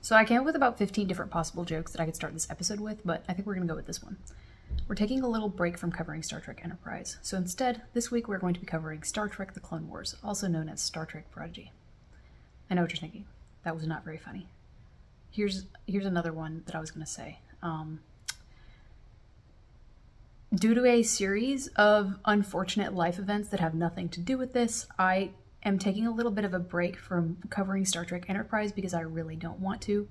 So I came up with about 15 different possible jokes that I could start this episode with, but I think we're going to go with this one. We're taking a little break from covering Star Trek Enterprise, so instead, this week we're going to be covering Star Trek The Clone Wars, also known as Star Trek Prodigy. I know what you're thinking. That was not very funny. Here's another one that I was going to say. Due to a series of unfortunate life events that have nothing to do with this, I am taking a little bit of a break from covering Star Trek Enterprise because I really don't want to.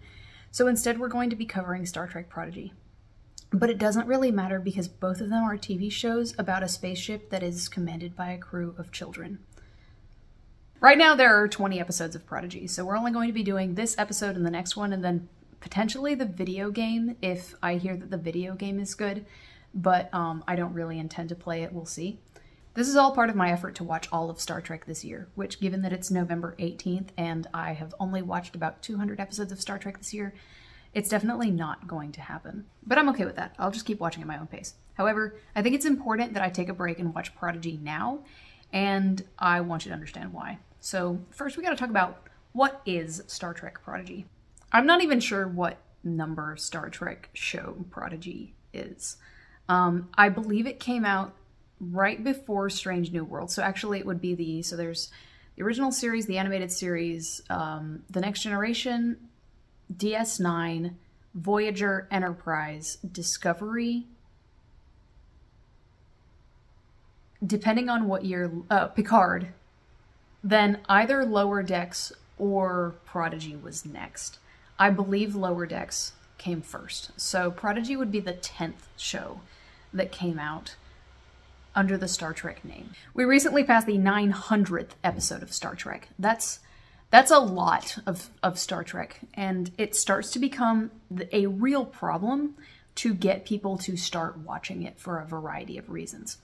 So instead we're going to be covering Star Trek Prodigy. But it doesn't really matter because both of them are TV shows about a spaceship that is commanded by a crew of children. Right now there are 20 episodes of Prodigy, so we're only going to be doing this episode and the next one, and then potentially the video game if I hear that the video game is good, but I don't really intend to play it, we'll see. This is all part of my effort to watch all of Star Trek this year, which, given that it's November 18th and I have only watched about 200 episodes of Star Trek this year, it's definitely not going to happen. But I'm okay with that. I'll just keep watching at my own pace. However, I think it's important that I take a break and watch Prodigy now, and I want you to understand why. So first we gotta talk about what is Star Trek Prodigy. I'm not even sure what number Star Trek show Prodigy is. I believe it came out right before Strange New Worlds. So actually it would be so there's the original series, the animated series, The Next Generation, DS9, Voyager, Enterprise, Discovery, depending on what year, Picard, then either Lower Decks or Prodigy was next. I believe Lower Decks came first. So Prodigy would be the 10th show that came out under the Star Trek name. We recently passed the 900th episode of Star Trek. That's a lot of Star Trek, and it starts to become a real problem to get people to start watching it for a variety of reasons.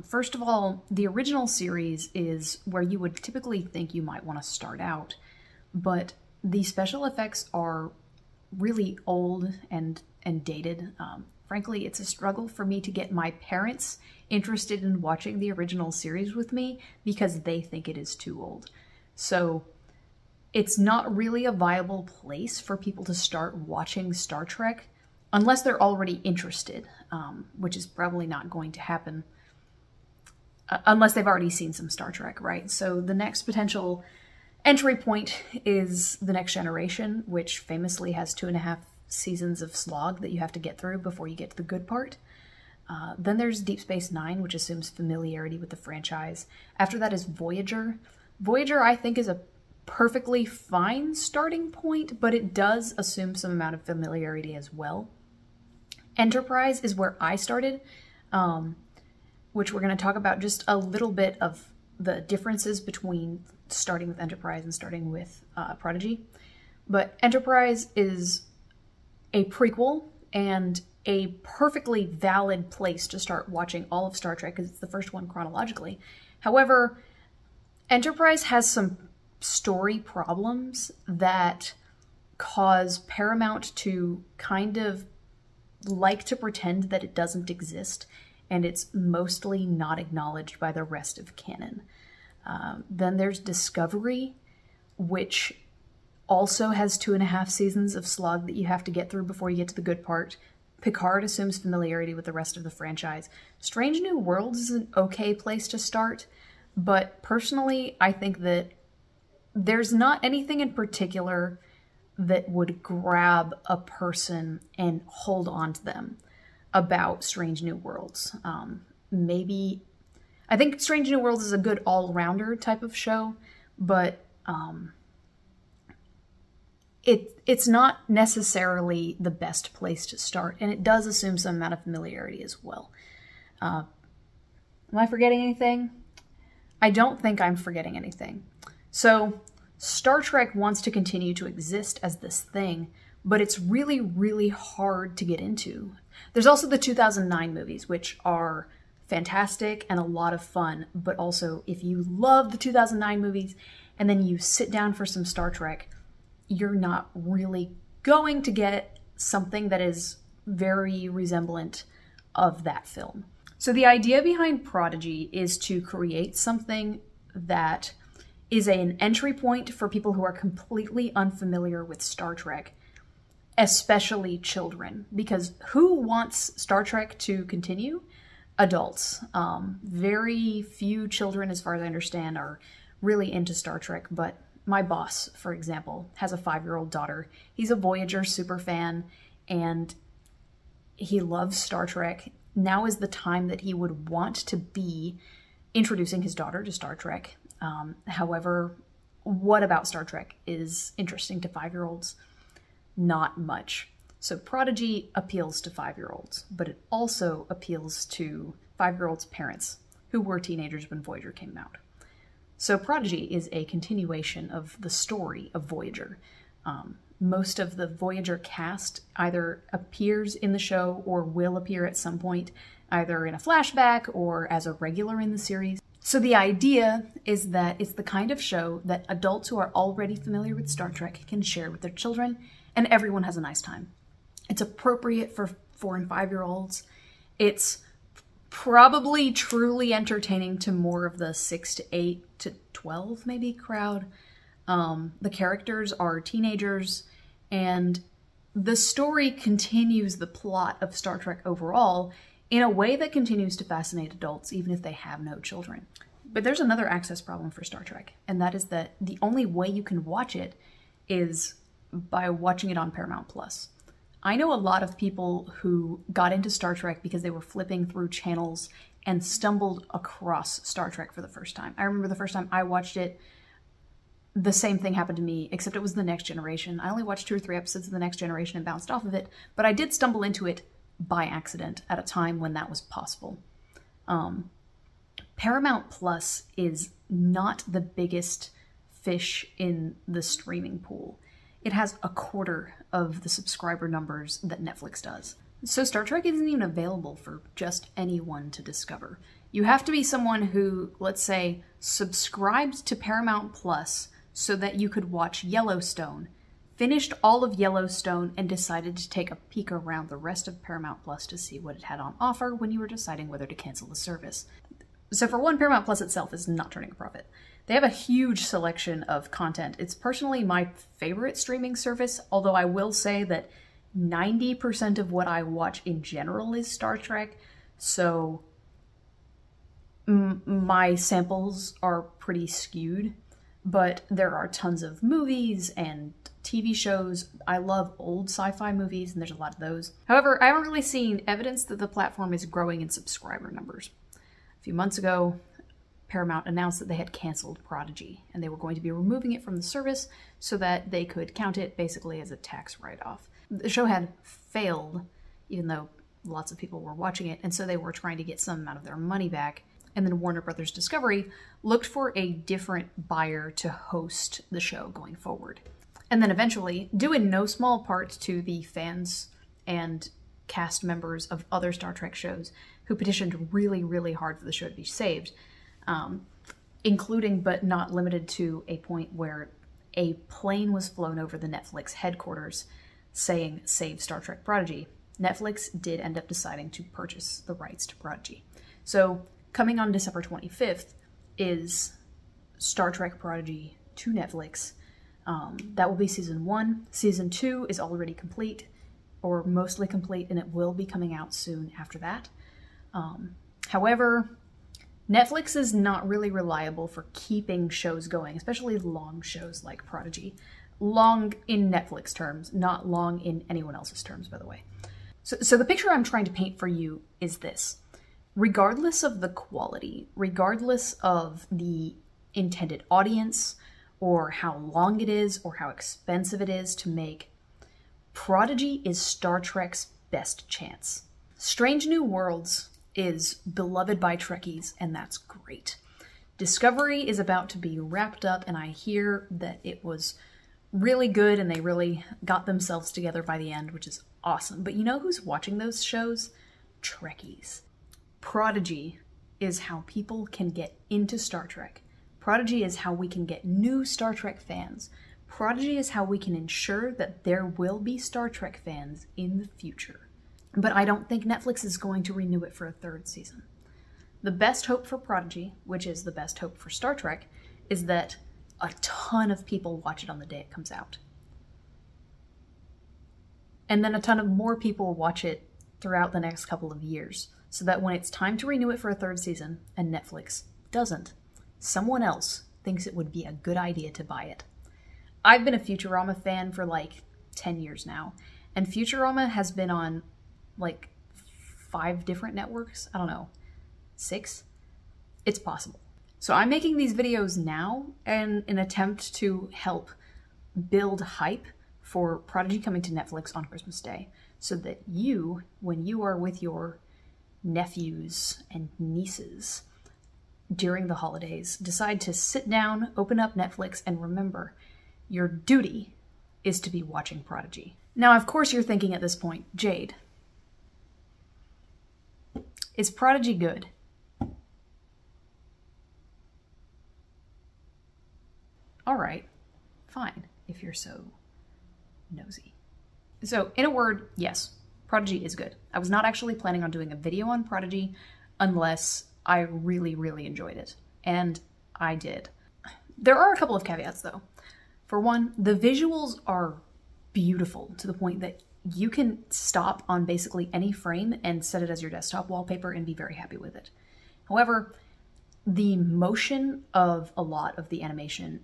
First of all, the original series is where you would typically think you might want to start out, but the special effects are really old and dated. Frankly, it's a struggle for me to get my parents interested in watching the original series with me because they think it is too old. So it's not really a viable place for people to start watching Star Trek unless they're already interested, which is probably not going to happen unless they've already seen some Star Trek, right? So the next potential entry point is The Next Generation, which famously has 2.5 seasons of slog that you have to get through before you get to the good part. Then there's Deep Space Nine, which assumes familiarity with the franchise. After that is Voyager. Voyager, I think, is a perfectly fine starting point, but it does assume some amount of familiarity as well. Enterprise is where I started, which we're going to talk about just a little bit of the differences between starting with Enterprise and starting with Prodigy. But Enterprise is a prequel and a perfectly valid place to start watching all of Star Trek because it's the first one chronologically. However, Enterprise has some story problems that cause Paramount to kind of like to pretend that it doesn't exist, and it's mostly not acknowledged by the rest of canon. Then there's Discovery, which also has 2.5 seasons of slog that you have to get through before you get to the good part. Picard assumes familiarity with the rest of the franchise. Strange New Worlds is an okay place to start, but personally, I think that there's not anything in particular that would grab a person and hold on to them about Strange New Worlds. Maybe, I think Strange New Worlds is a good all-rounder type of show, but it's not necessarily the best place to start, and it does assume some amount of familiarity as well. Am I forgetting anything? I don't think I'm forgetting anything. So Star Trek wants to continue to exist as this thing, but it's really, really hard to get into. There's also the 2009 movies, which are fantastic and a lot of fun, but also if you love the 2009 movies and then you sit down for some Star Trek, you're not really going to get something that is very resemblant of that film. So the idea behind Prodigy is to create something that is an entry point for people who are completely unfamiliar with Star Trek, especially children, because who wants Star Trek to continue? Adults. Very few children, as far as I understand, are really into Star Trek, but my boss, for example, has a 5-year-old daughter. He's a Voyager super fan, and he loves Star Trek. Now is the time that he would want to be introducing his daughter to Star Trek. However, what about Star Trek is interesting to 5-year-olds? Not much. So Prodigy appeals to 5-year-olds, but it also appeals to 5-year-olds' parents who were teenagers when Voyager came out. So Prodigy is a continuation of the story of Voyager. Most of the Voyager cast either appears in the show or will appear at some point, either in a flashback or as a regular in the series. So the idea is that it's the kind of show that adults who are already familiar with Star Trek can share with their children, and everyone has a nice time. It's appropriate for 4 and 5-year-olds. It's probably truly entertaining to more of the 6 to 8 to 12 maybe crowd. The characters are teenagers, and the story continues the plot of Star Trek overall in a way that continues to fascinate adults, even if they have no children. But there's another access problem for Star Trek, and that is that the only way you can watch it is by watching it on Paramount+. I know a lot of people who got into Star Trek because they were flipping through channels and stumbled across Star Trek for the first time. I remember the first time I watched it, the same thing happened to me, except it was The Next Generation. I only watched 2 or 3 episodes of The Next Generation and bounced off of it, but I did stumble into it by accident at a time when that was possible. Paramount Plus is not the biggest fish in the streaming pool. It has a quarter of the subscriber numbers that Netflix does. So Star Trek isn't even available for just anyone to discover. You have to be someone who, let's say, subscribed to Paramount Plus so that you could watch Yellowstone, finished all of Yellowstone, and decided to take a peek around the rest of Paramount Plus to see what it had on offer when you were deciding whether to cancel the service. So for one, Paramount Plus itself is not turning a profit. They have a huge selection of content. It's personally my favorite streaming service, although I will say that 90% of what I watch in general is Star Trek, so my samples are pretty skewed, but there are tons of movies and TV shows. I love old sci-fi movies, and there's a lot of those. However, I haven't really seen evidence that the platform is growing in subscriber numbers. A few months ago, Paramount announced that they had canceled Prodigy, and they were going to be removing it from the service so that they could count it basically as a tax write-off. The show had failed, even though lots of people were watching it, and so they were trying to get some amount of their money back. And then Warner Brothers Discovery looked for a different buyer to host the show going forward. And then eventually, due in no small part to the fans and cast members of other Star Trek shows who petitioned really, really hard for the show to be saved, including but not limited to a point where a plane was flown over the Netflix headquarters saying, "Save Star Trek Prodigy." Netflix did end up deciding to purchase the rights to Prodigy. So coming on December 25th is Star Trek Prodigy to Netflix. That will be season 1. Season 2 is already complete, or mostly complete, and it will be coming out soon after that. However, Netflix is not really reliable for keeping shows going, especially long shows like Prodigy. Long in Netflix terms, not long in anyone else's terms, by the way. So the picture I'm trying to paint for you is this. Regardless of the quality, regardless of the intended audience, or how long it is, or how expensive it is to make, Prodigy is Star Trek's best chance. Strange New Worlds is beloved by Trekkies, and that's great. Discovery is about to be wrapped up, and I hear that it was really good and they really got themselves together by the end, which is awesome. But you know who's watching those shows? Trekkies. Prodigy is how people can get into Star Trek. Prodigy is how we can get new Star Trek fans. Prodigy is how we can ensure that there will be Star Trek fans in the future. But I don't think Netflix is going to renew it for a 3rd season. The best hope for Prodigy, which is the best hope for Star Trek, is that a ton of people watch it on the day it comes out. And then a ton of more people watch it throughout the next couple of years, so that when it's time to renew it for a third season and Netflix doesn't, someone else thinks it would be a good idea to buy it. I've been a Futurama fan for like 10 years now, and Futurama has been on like 5 different networks. I don't know, 6? It's possible. So I'm making these videos now in an attempt to help build hype for Prodigy coming to Netflix on Christmas Day, so that you, when you are with your nephews and nieces during the holidays, decide to sit down, open up Netflix, and remember, your duty is to be watching Prodigy. Now, of course, you're thinking at this point, Jade, is Prodigy good? All right, fine, if you're so nosy. So, in a word, yes, Prodigy is good. I was not actually planning on doing a video on Prodigy unless I really, really enjoyed it. And I did. There are a couple of caveats, though. For one, the visuals are beautiful to the point that you can stop on basically any frame and set it as your desktop wallpaper and be very happy with it. However, the motion of a lot of the animation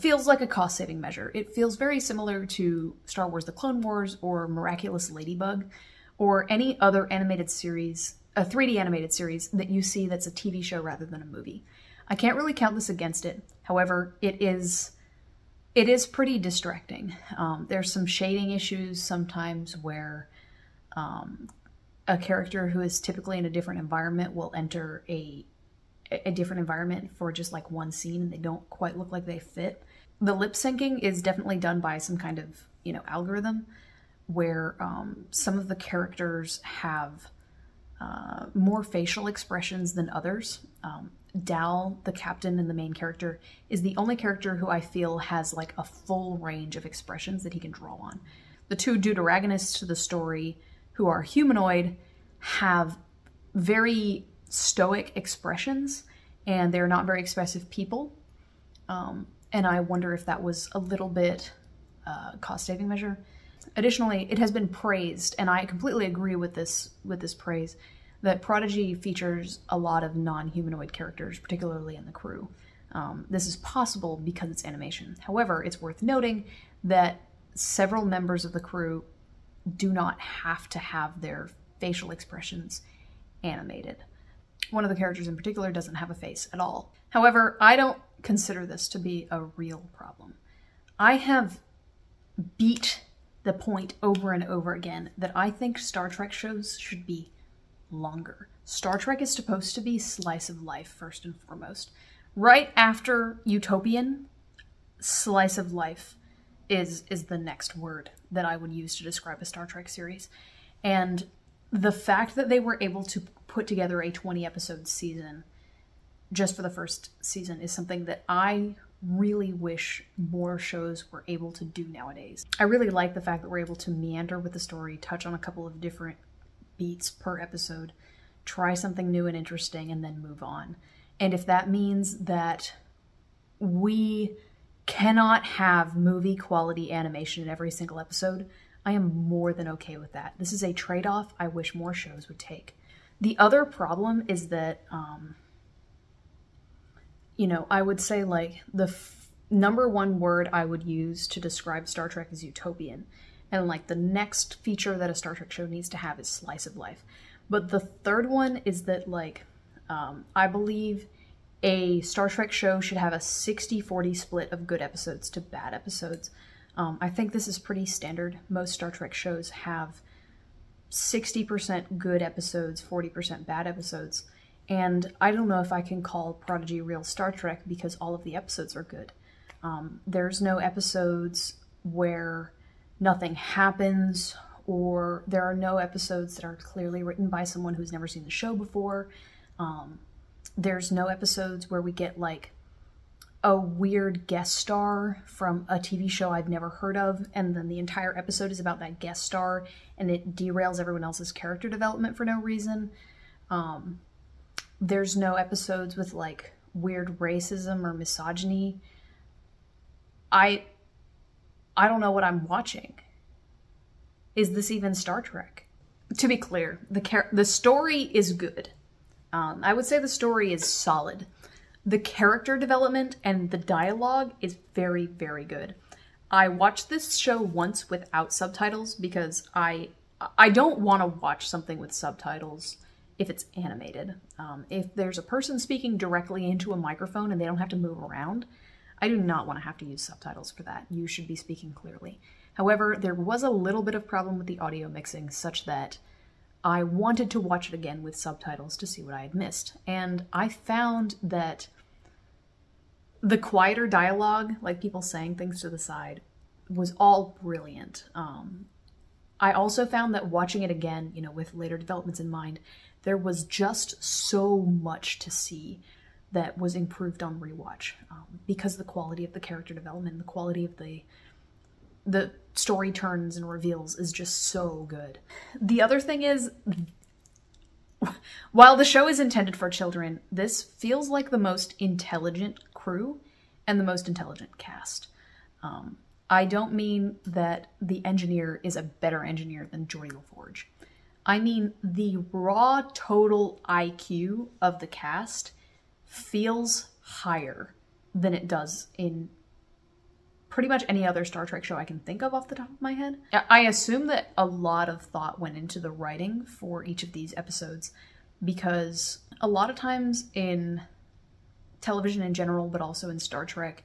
feels like a cost-saving measure. It feels very similar to Star Wars The Clone Wars or Miraculous Ladybug or any other animated series, a 3D animated series that you see that's a TV show rather than a movie. I can't really count this against it. However, it is pretty distracting. There's some shading issues sometimes where a character who is typically in a different environment will enter a different environment for just like one scene and they don't quite look like they fit. The lip syncing is definitely done by some kind of, algorithm where some of the characters have more facial expressions than others. Dal, the captain and the main character, is the only character who I feel has like a full range of expressions that he can draw on. The 2 deuteragonists to the story, who are humanoid, have very stoic expressions, and they're not very expressive people. And I wonder if that was a little bit cost-saving measure. Additionally, it has been praised, and I completely agree with this praise, that Prodigy features a lot of non-humanoid characters, particularly in the crew. This is possible because it's animation. However, it's worth noting that several members of the crew do not have to have their facial expressions animated. One of the characters in particular doesn't have a face at all. However, I don't consider this to be a real problem. I have beat the point over and over again that I think Star Trek shows should be longer. Star Trek is supposed to be slice of life first and foremost. Right after Utopian, slice of life is the next word that I would use to describe a Star Trek series. And the fact that they were able to put together a 20-episode season just for the first season is something that I really wish more shows were able to do nowadays. I really like the fact that we're able to meander with the story, touch on a couple of different beats per episode, try something new and interesting, and then move on. And if that means that we cannot have movie quality animation in every single episode, I am more than okay with that. This is a trade-off I wish more shows would take. The other problem is that, I would say like the number one word I would use to describe Star Trek is utopian. And like the next feature that a Star Trek show needs to have is slice of life. But the third one is that like, I believe a Star Trek show should have a 60-40 split of good episodes to bad episodes. I think this is pretty standard. Most Star Trek shows have 60% good episodes, 40% bad episodes. And I don't know if I can call Prodigy real Star Trek because all of the episodes are good. There's no episodes where nothing happens, or there are no episodes that are clearly written by someone who's never seen the show before. There's no episodes where we get like a weird guest star from a TV show I've never heard of, and then the entire episode is about that guest star, and it derails everyone else's character development for no reason. There's no episodes with like weird racism or misogyny, I don't know what I'm watching. Is this even Star Trek? To be clear, the story is good. I would say the story is solid. The character development and the dialogue is very, very good. I watched this show once without subtitles because I don't want to watch something with subtitles if it's animated. If there's a person speaking directly into a microphone and they don't have to move around, I do not want to have to use subtitles for that. You should be speaking clearly. However, there was a little bit of problem with the audio mixing such that I wanted to watch it again with subtitles to see what I had missed. And I found that the quieter dialogue, like people saying things to the side, was all brilliant. I also found that watching it again, you know, with later developments in mind, there was just so much to see that was improved on rewatch because the quality of the character development, the quality of the story turns and reveals is just so good. The other thing is, while the show is intended for children, this feels like the most intelligent crew and the most intelligent cast. I don't mean that the engineer is a better engineer than Geordi LaForge. I mean the raw total IQ of the cast feels higher than it does in pretty much any other Star Trek show I can think of off the top of my head. I assume that a lot of thought went into the writing for each of these episodes because a lot of times in television in general, but also in Star Trek,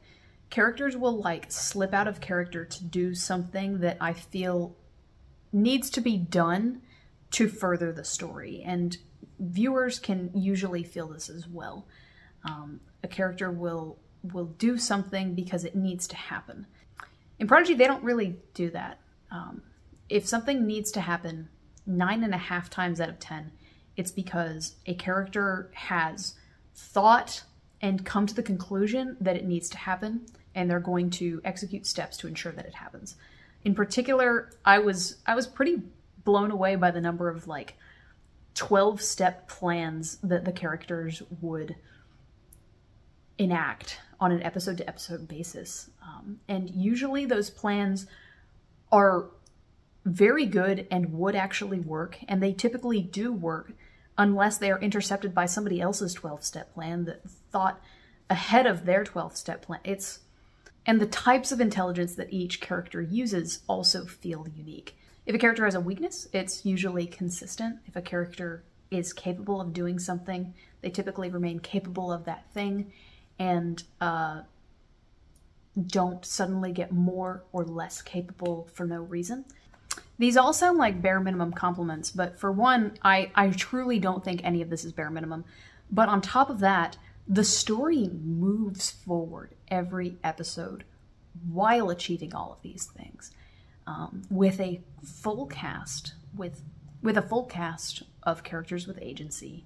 characters will like slip out of character to do something that I feel needs to be done to further the story, and viewers can usually feel this as well. A character will do something because it needs to happen. In Prodigy, they don't really do that. If something needs to happen 9.5 times out of 10, it's because a character has thought and come to the conclusion that it needs to happen, and they're going to execute steps to ensure that it happens. In particular, I was pretty blown away by the number of like 12-step plans that the characters would enact on an episode-to-episode basis. And usually those plans are very good and would actually work, and they typically do work unless they are intercepted by somebody else's 12-step plan that thought ahead of their 12-step plan. And the types of intelligence that each character uses also feel unique. If a character has a weakness, it's usually consistent. If a character is capable of doing something, they typically remain capable of that thing and don't suddenly get more or less capable for no reason. These all sound like bare minimum compliments, but for one, I truly don't think any of this is bare minimum. But on top of that, the story moves forward every episode while achieving all of these things. With a full cast, with a full cast of characters with agency,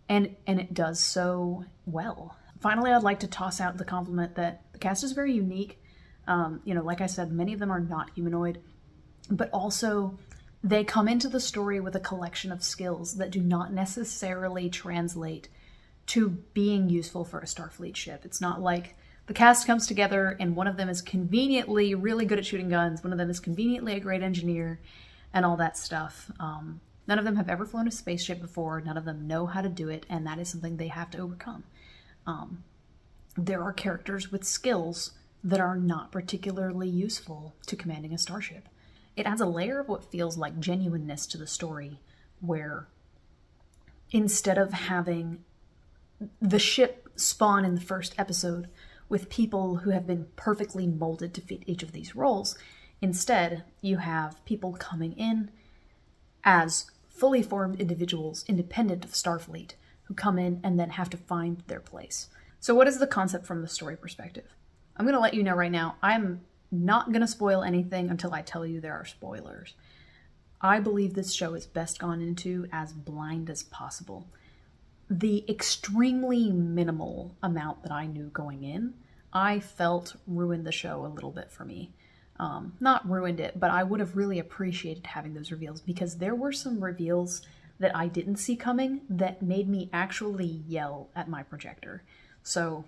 and it does so well. Finally, I'd like to toss out the compliment that the cast is very unique. You know, like I said, many of them are not humanoid, but also they come into the story with a collection of skills that do not necessarily translate to being useful for a Starfleet ship. It's not like the cast comes together and one of them is conveniently really good at shooting guns, one of them is conveniently a great engineer, and all that stuff. None of them have ever flown a spaceship before, none of them know how to do it, and that is something they have to overcome. There are characters with skills that are not particularly useful to commanding a starship. It adds a layer of what feels like genuineness to the story, where instead of having the ship spawn in the first episode with people who have been perfectly molded to fit each of these roles, instead you have people coming in as fully formed individuals independent of Starfleet who come in and then have to find their place. So what is the concept from the story perspective? I'm going to let you know right now, I'm not going to spoil anything until I tell you there are spoilers. I believe this show is best gone into as blind as possible. The extremely minimal amount that I knew going in, I felt ruined the show a little bit for me. Not ruined it, but I would have really appreciated having those reveals because there were some reveals that I didn't see coming that made me actually yell at my projector. So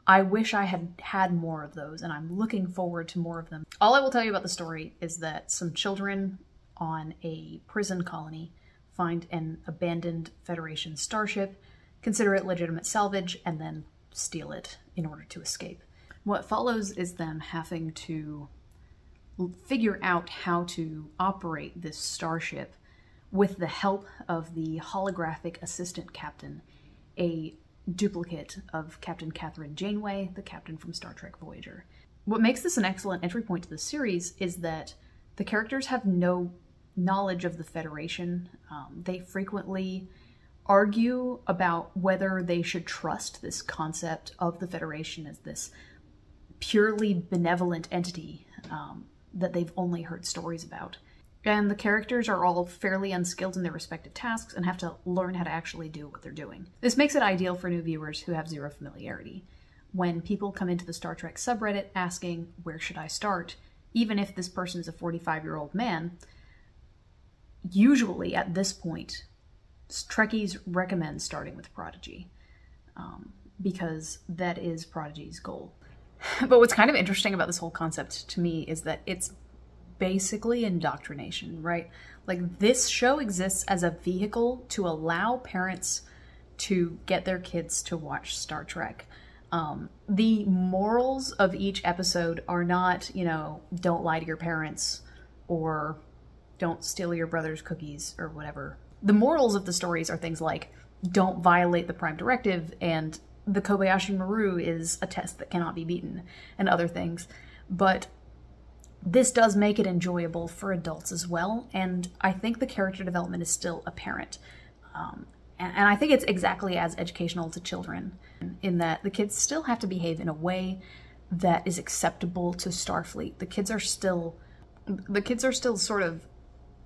I wish I had had more of those, and I'm looking forward to more of them. All I will tell you about the story is that some children on a prison colony find an abandoned Federation starship, consider it legitimate salvage, and then steal it in order to escape. What follows is them having to figure out how to operate this starship with the help of the holographic assistant captain, a duplicate of Captain Catherine Janeway, the captain from Star Trek Voyager. What makes this an excellent entry point to the series is that the characters have no knowledge of the Federation. They frequently argue about whether they should trust this concept of the Federation as this purely benevolent entity that they've only heard stories about. And the characters are all fairly unskilled in their respective tasks and have to learn how to actually do what they're doing. This makes it ideal for new viewers who have zero familiarity. When people come into the Star Trek subreddit asking, where should I start, even if this person is a 45-year-old man, usually at this point, Trekkies recommend starting with Prodigy, because that is Prodigy's goal. But what's kind of interesting about this whole concept to me is that it's basically indoctrination, right? Like, this show exists as a vehicle to allow parents to get their kids to watch Star Trek. The morals of each episode are not, you know, don't lie to your parents or don't steal your brother's cookies or whatever. The morals of the stories are things like don't violate the Prime Directive and the Kobayashi Maru is a test that cannot be beaten and other things. But this does make it enjoyable for adults as well, and I think the character development is still apparent. And I think it's exactly as educational to children, in that the kids still have to behave in a way that is acceptable to Starfleet. The kids are still sort of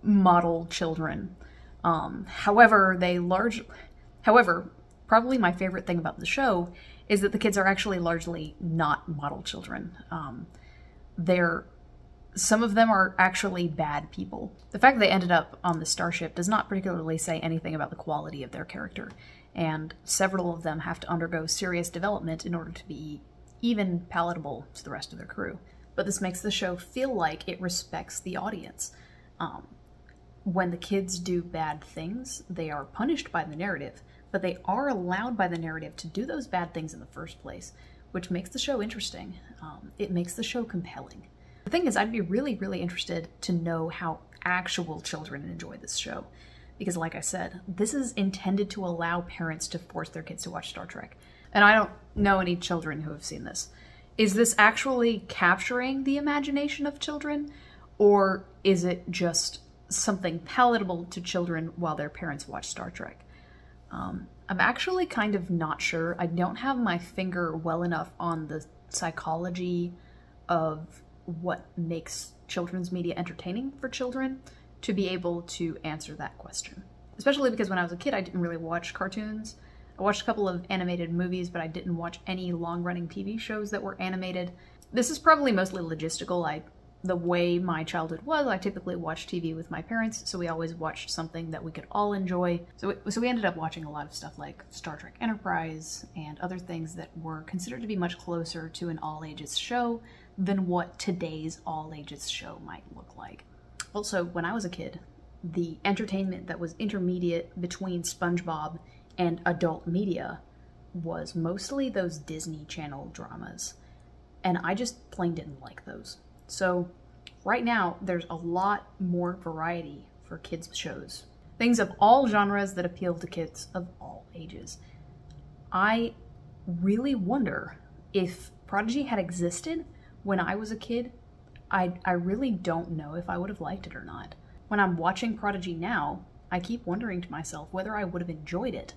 model children. However, probably my favorite thing about the show is that the kids are actually largely not model children. Some of them are actually bad people. The fact that they ended up on the starship does not particularly say anything about the quality of their character, and several of them have to undergo serious development in order to be even palatable to the rest of their crew. But this makes the show feel like it respects the audience. When the kids do bad things, they are punished by the narrative, but they are allowed by the narrative to do those bad things in the first place, which makes the show interesting. It makes the show compelling. The thing is, I'd be really, really interested to know how actual children enjoy this show. Because like I said, this is intended to allow parents to force their kids to watch Star Trek. And I don't know any children who have seen this. Is this actually capturing the imagination of children? Or is it just something palatable to children while their parents watch Star Trek? I'm actually kind of not sure. I don't have my finger well enough on the psychology of what makes children's media entertaining for children to be able to answer that question. Especially because when I was a kid, I didn't really watch cartoons. I watched a couple of animated movies, but I didn't watch any long-running TV shows that were animated. This is probably mostly logistical. The way my childhood was, I typically watched TV with my parents, so we always watched something that we could all enjoy. So we ended up watching a lot of stuff like Star Trek Enterprise and other things that were considered to be much closer to an all-ages show than what today's all-ages show might look like. Also, when I was a kid, the entertainment that was intermediate between SpongeBob and adult media was mostly those Disney Channel dramas, and I just plain didn't like those. So right now, there's a lot more variety for kids' shows. Things of all genres that appeal to kids of all ages. I really wonder if Prodigy had existed when I was a kid. I really don't know if I would have liked it or not. When I'm watching Prodigy now, I keep wondering to myself whether I would have enjoyed it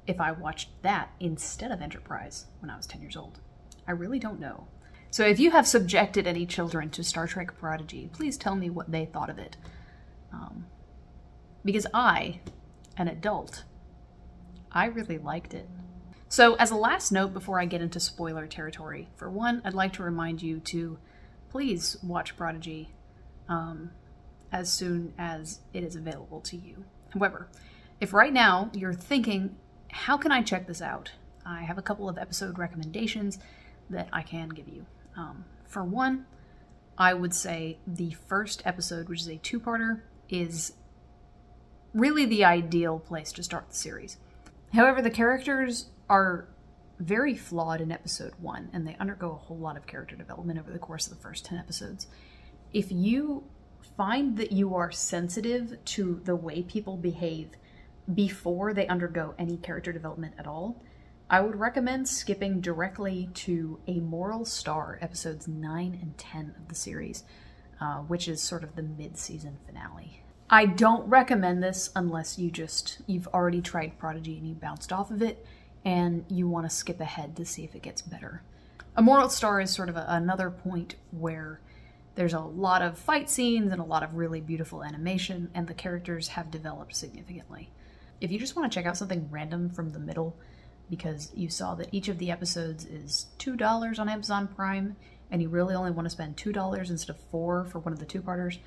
if I watched that instead of Enterprise when I was 10 years old. I really don't know. So if you have subjected any children to Star Trek Prodigy, please tell me what they thought of it. Because I, an adult, I really liked it. So as a last note before I get into spoiler territory, for one, I'd like to remind you to please watch Prodigy. as soon as it is available to you. However, if right now you're thinking, how can I check this out? I have a couple of episode recommendations that I can give you. For one, I would say the first episode, which is a two-parter, is really the ideal place to start the series. However, the characters are very flawed in episode 1, and they undergo a whole lot of character development over the course of the first 10 episodes. If you find that you are sensitive to the way people behave before they undergo any character development at all, I would recommend skipping directly to A Moral Star, episodes 9 and 10 of the series, which is sort of the mid-season finale. I don't recommend this unless you've already tried Prodigy and you bounced off of it and you want to skip ahead to see if it gets better. A Moral Star is sort of another point where there's a lot of fight scenes and a lot of really beautiful animation, and the characters have developed significantly. If you just want to check out something random from the middle, because you saw that each of the episodes is $2 on Amazon Prime, and you really only want to spend $2 instead of $4 for one of the two-parters,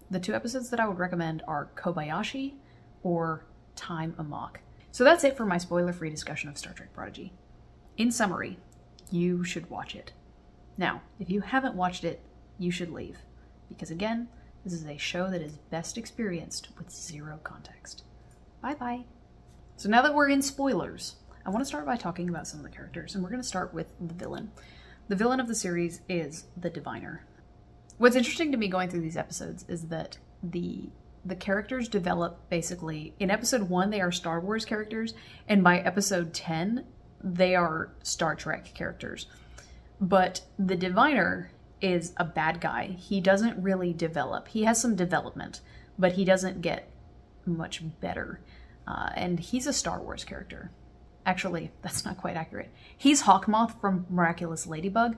the two episodes that I would recommend are Kobayashi or Time Amok. So that's it for my spoiler-free discussion of Star Trek Prodigy. In summary, you should watch it. Now, if you haven't watched it, you should leave, because again, this is a show that is best experienced with zero context. Bye-bye. So now that we're in spoilers, I want to start by talking about some of the characters, and we're going to start with the villain. The villain of the series is the Diviner. What's interesting to me going through these episodes is that the characters develop basically, in episode 1 they are Star Wars characters, and by episode 10 they are Star Trek characters. But the Diviner is a bad guy. He doesn't really develop. He has some development, but he doesn't get much better. And he's a Star Wars character. Actually, that's not quite accurate. He's Hawkmoth from Miraculous Ladybug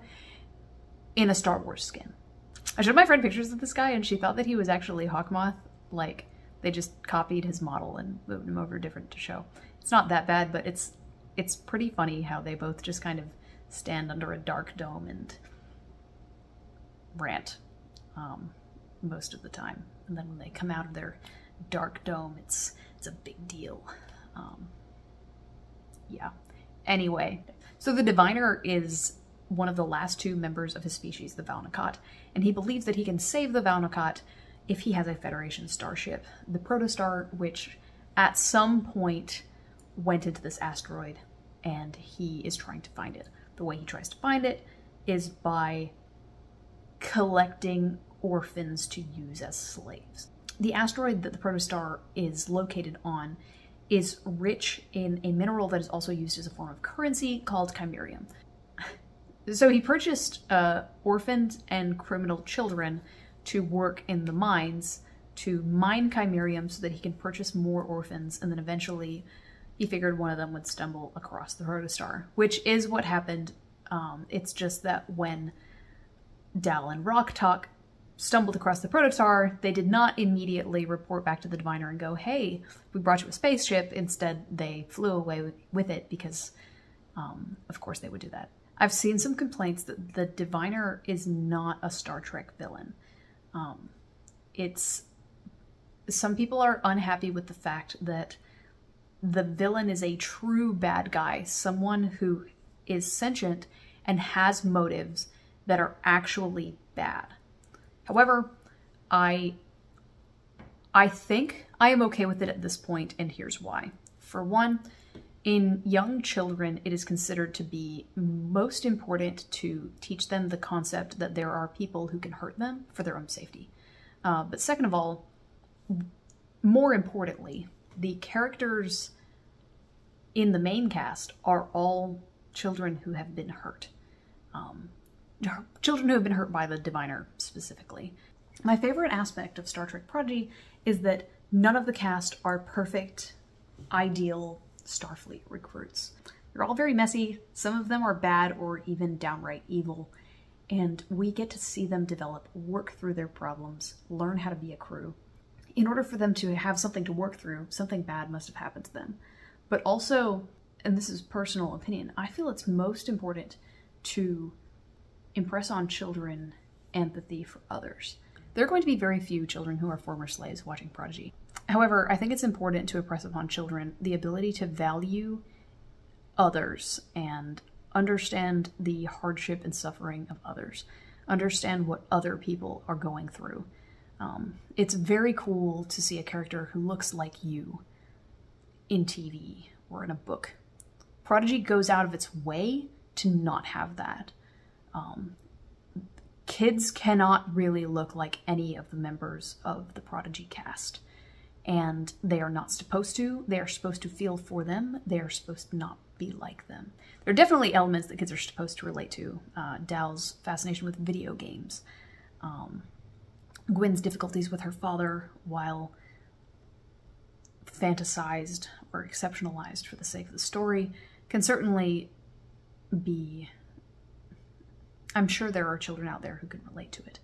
in a Star Wars skin. I showed my friend pictures of this guy and she thought that he was actually Hawkmoth. Like, they just copied his model and moved him over different to show. It's not that bad, but it's pretty funny how they both just kind of stand under a dark dome and rant most of the time. And then when they come out of their dark dome, it's a big deal. Yeah. Anyway, so the Diviner is one of the last two members of his species, the Valnacot, and he believes that he can save the Valnacot if he has a Federation starship, the Protostar, which at some point went into this asteroid, and he is trying to find it. The way he tries to find it is by collecting orphans to use as slaves. The asteroid that the Protostar is located on is rich in a mineral that is also used as a form of currency called chimerium. So he purchased orphaned and criminal children to work in the mines to mine chimerium so that he can purchase more orphans, and then eventually he figured one of them would stumble across the Protostar, which is what happened. It's just that when Dal and Rocktalk stumbled across the Protostar, they did not immediately report back to the Diviner and go, hey, we brought you a spaceship. Instead, they flew away with it because, of course, they would do that. I've seen some complaints that the Diviner is not a Star Trek villain. Some people are unhappy with the fact that the villain is a true bad guy, someone who is sentient and has motives that are actually bad. However, I think I am okay with it at this point, and here's why. For one, in young children, it is considered to be most important to teach them the concept that there are people who can hurt them for their own safety. But second of all, more importantly, the characters in the main cast are all children who have been hurt. Children who have been hurt by the Diviner specifically. My favorite aspect of Star Trek Prodigy is that none of the cast are perfect, ideal Starfleet recruits. They're all very messy. Some of them are bad or even downright evil. And we get to see them develop, work through their problems, learn how to be a crew. In order for them to have something to work through, something bad must have happened to them. But also, and this is personal opinion, I feel it's most important to impress on children empathy for others. there are going to be very few children who are former slaves watching Prodigy. However, I think it's important to impress upon children the ability to value others and understand the hardship and suffering of others, understand what other people are going through. It's very cool to see a character who looks like you in TV or in a book. Prodigy goes out of its way to not have that. Kids cannot really look like any of the members of the Prodigy cast, and they are not supposed to. They are supposed to feel for them. They are supposed to not be like them. There are definitely elements that kids are supposed to relate to. Dal's fascination with video games, Gwen's difficulties with her father, while fantasized or exceptionalized for the sake of the story, can certainly be... I'm sure there are children out there who can relate to it.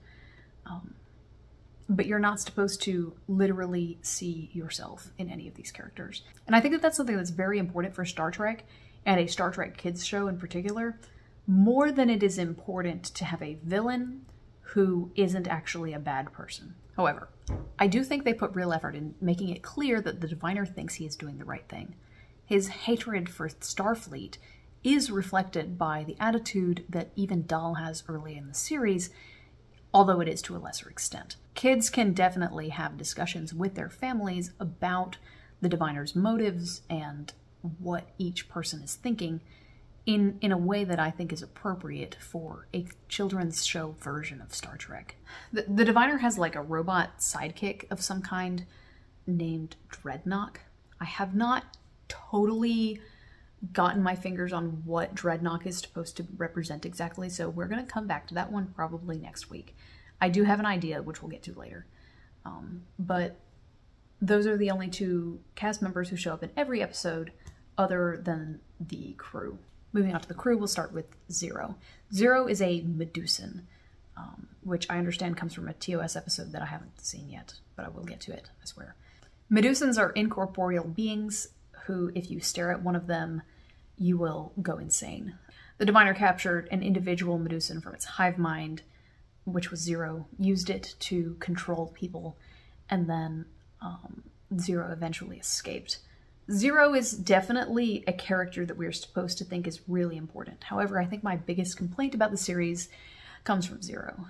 But you're not supposed to literally see yourself in any of these characters. And I think that that's something that's very important for Star Trek, and a Star Trek kids show in particular, more than it is important to have a villain who isn't actually a bad person. However, I do think they put real effort in making it clear that the Diviner thinks he is doing the right thing. His hatred for Starfleet is reflected by the attitude that even Dal has early in the series, although it is to a lesser extent. Kids can definitely have discussions with their families about the Diviner's motives and what each person is thinking in a way that I think is appropriate for a children's show version of Star Trek. The Diviner has like a robot sidekick of some kind named Dreadnought. I have not totally gotten my fingers on what Dreadnought is supposed to represent exactly, so we're going to come back to that one probably next week. I do have an idea, which we'll get to later. But those are the only two cast members who show up in every episode other than the crew. Moving on to the crew, we'll start with Zero. Zero is a Medusan, which I understand comes from a TOS episode that I haven't seen yet, but I will get to it, I swear. Medusans are incorporeal beings who, if you stare at one of them, you will go insane. The Diviner captured an individual Medusan from its hive mind, which was Zero, used it to control people, and then Zero eventually escaped. Zero is definitely a character that we're supposed to think is really important. However, I think my biggest complaint about the series comes from Zero.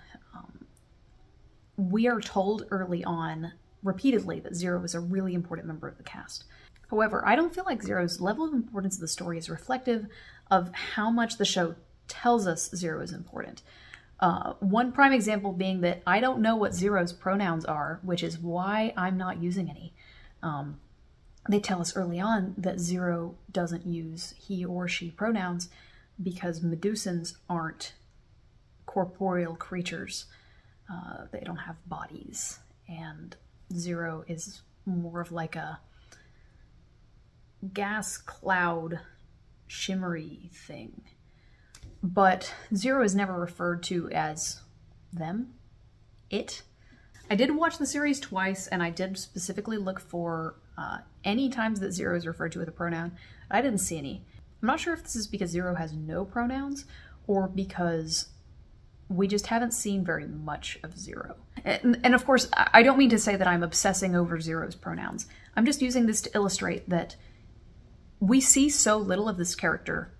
We are told early on, repeatedly, that Zero is a really important member of the cast. However, I don't feel like Zero's level of importance in the story is reflective of how much the show tells us Zero is important. One prime example being that I don't know what Zero's pronouns are, which is why I'm not using any. They tell us early on that Zero doesn't use he or she pronouns because Medusans aren't corporeal creatures. They don't have bodies, and Zero is more of like a gas cloud shimmery thing. But Zero is never referred to as them, it. I did watch the series twice, and I did specifically look for any times that Zero is referred to with a pronoun. I didn't see any. I'm not sure if this is because Zero has no pronouns or because we just haven't seen very much of Zero. And of course, I don't mean to say that I'm obsessing over Zero's pronouns. I'm just using this to illustrate that we see so little of this character.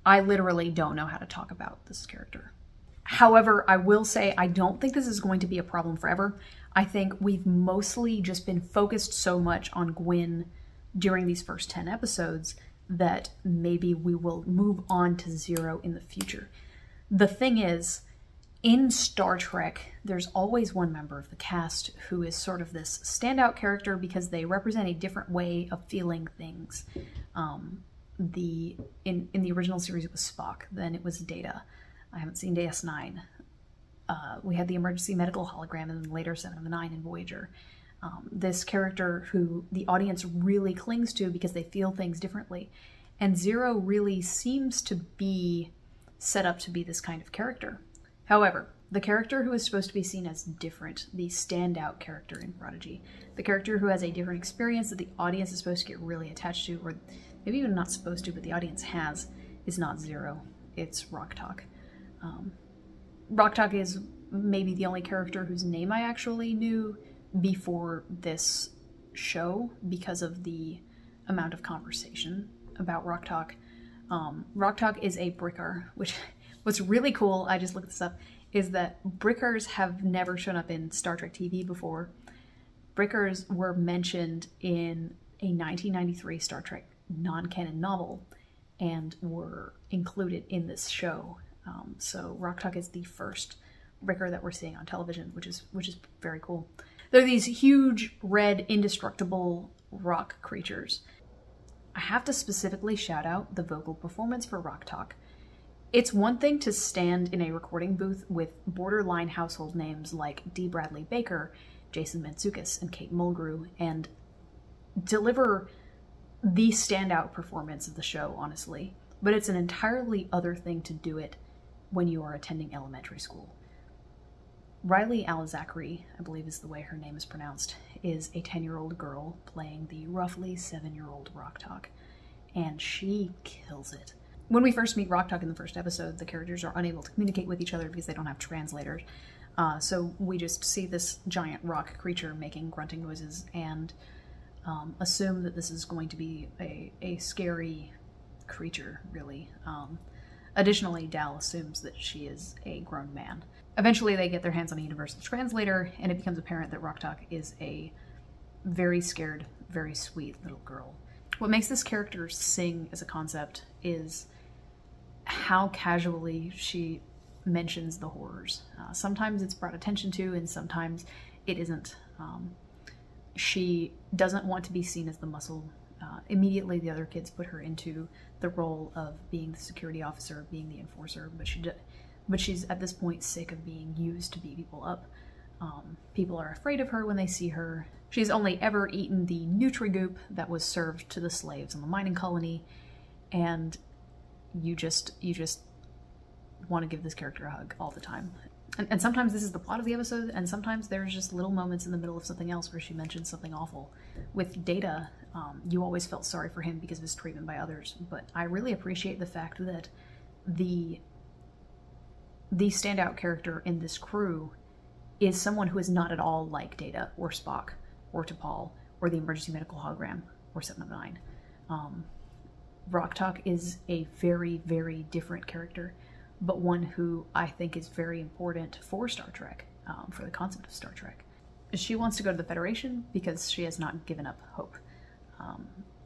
I literally don't know how to talk about this character. However, I will say I don't think this is going to be a problem forever. I think we've mostly just been focused so much on Gwen during these first 10 episodes that maybe we will move on to Zero in the future. The thing is, in Star Trek, there's always one member of the cast who is sort of this standout character because they represent a different way of feeling things. In the original series it was Spock, then it was Data. I haven't seen DS9. We had the emergency medical hologram, and then later 7 of the 9 in Voyager. This character who the audience really clings to because they feel things differently. And Zero really seems to be set up to be this kind of character. However, the character who is supposed to be seen as different, the standout character in Prodigy, the character who has a different experience that the audience is supposed to get really attached to, or maybe even not supposed to, but the audience has, is not Zero. It's Rock Talk. Rock Talk is maybe the only character whose name I actually knew before this show because of the amount of conversation about Rock Talk. Rock Talk is a bricker, which what's really cool, I just looked this up, is that brickers have never shown up in Star Trek TV before. Brickers were mentioned in a 1993 Star Trek non-canon novel and were included in this show. So Rock Talk is the first bricker that we're seeing on television, which is very cool. They're these huge, red, indestructible rock creatures. I have to specifically shout out the vocal performance for Rock Talk. It's one thing to stand in a recording booth with borderline household names like D. Bradley Baker, Jason Mantzoukas, and Kate Mulgrew, and deliver the standout performance of the show, honestly. But it's an entirely other thing to do it when you are attending elementary school. Riley Alizakri, I believe is the way her name is pronounced, is a 10-year-old girl playing the roughly 7-year-old Rock Talk, and she kills it. When we first meet Rock Talk in the first episode, the characters are unable to communicate with each other because they don't have translators. So we just see this giant rock creature making grunting noises and assume that this is going to be a scary creature, really. Additionally, Dal assumes that she is a grown man. Eventually they get their hands on a universal translator, and it becomes apparent that Rock Talk is a very scared, very sweet little girl. What makes this character sing as a concept is how casually she mentions the horrors. Sometimes it's brought attention to, and sometimes it isn't. She doesn't want to be seen as the muscle. Immediately the other kids put her into the role of being the security officer, being the enforcer, but she's at this point sick of being used to beat people up. People are afraid of her when they see her. She's only ever eaten the Nutri-Goop that was served to the slaves in the mining colony, and you just want to give this character a hug all the time. And sometimes this is the plot of the episode, and sometimes there's just little moments in the middle of something else where she mentions something awful. With Data, you always felt sorry for him because of his treatment by others, but I really appreciate the fact that the standout character in this crew is someone who is not at all like Data, or Spock, or T'Pol, or the emergency medical hologram, or 709. Rock Talk is a very, very different character, but one who I think is very important for Star Trek, for the concept of Star Trek. She wants to go to the Federation because she has not given up hope.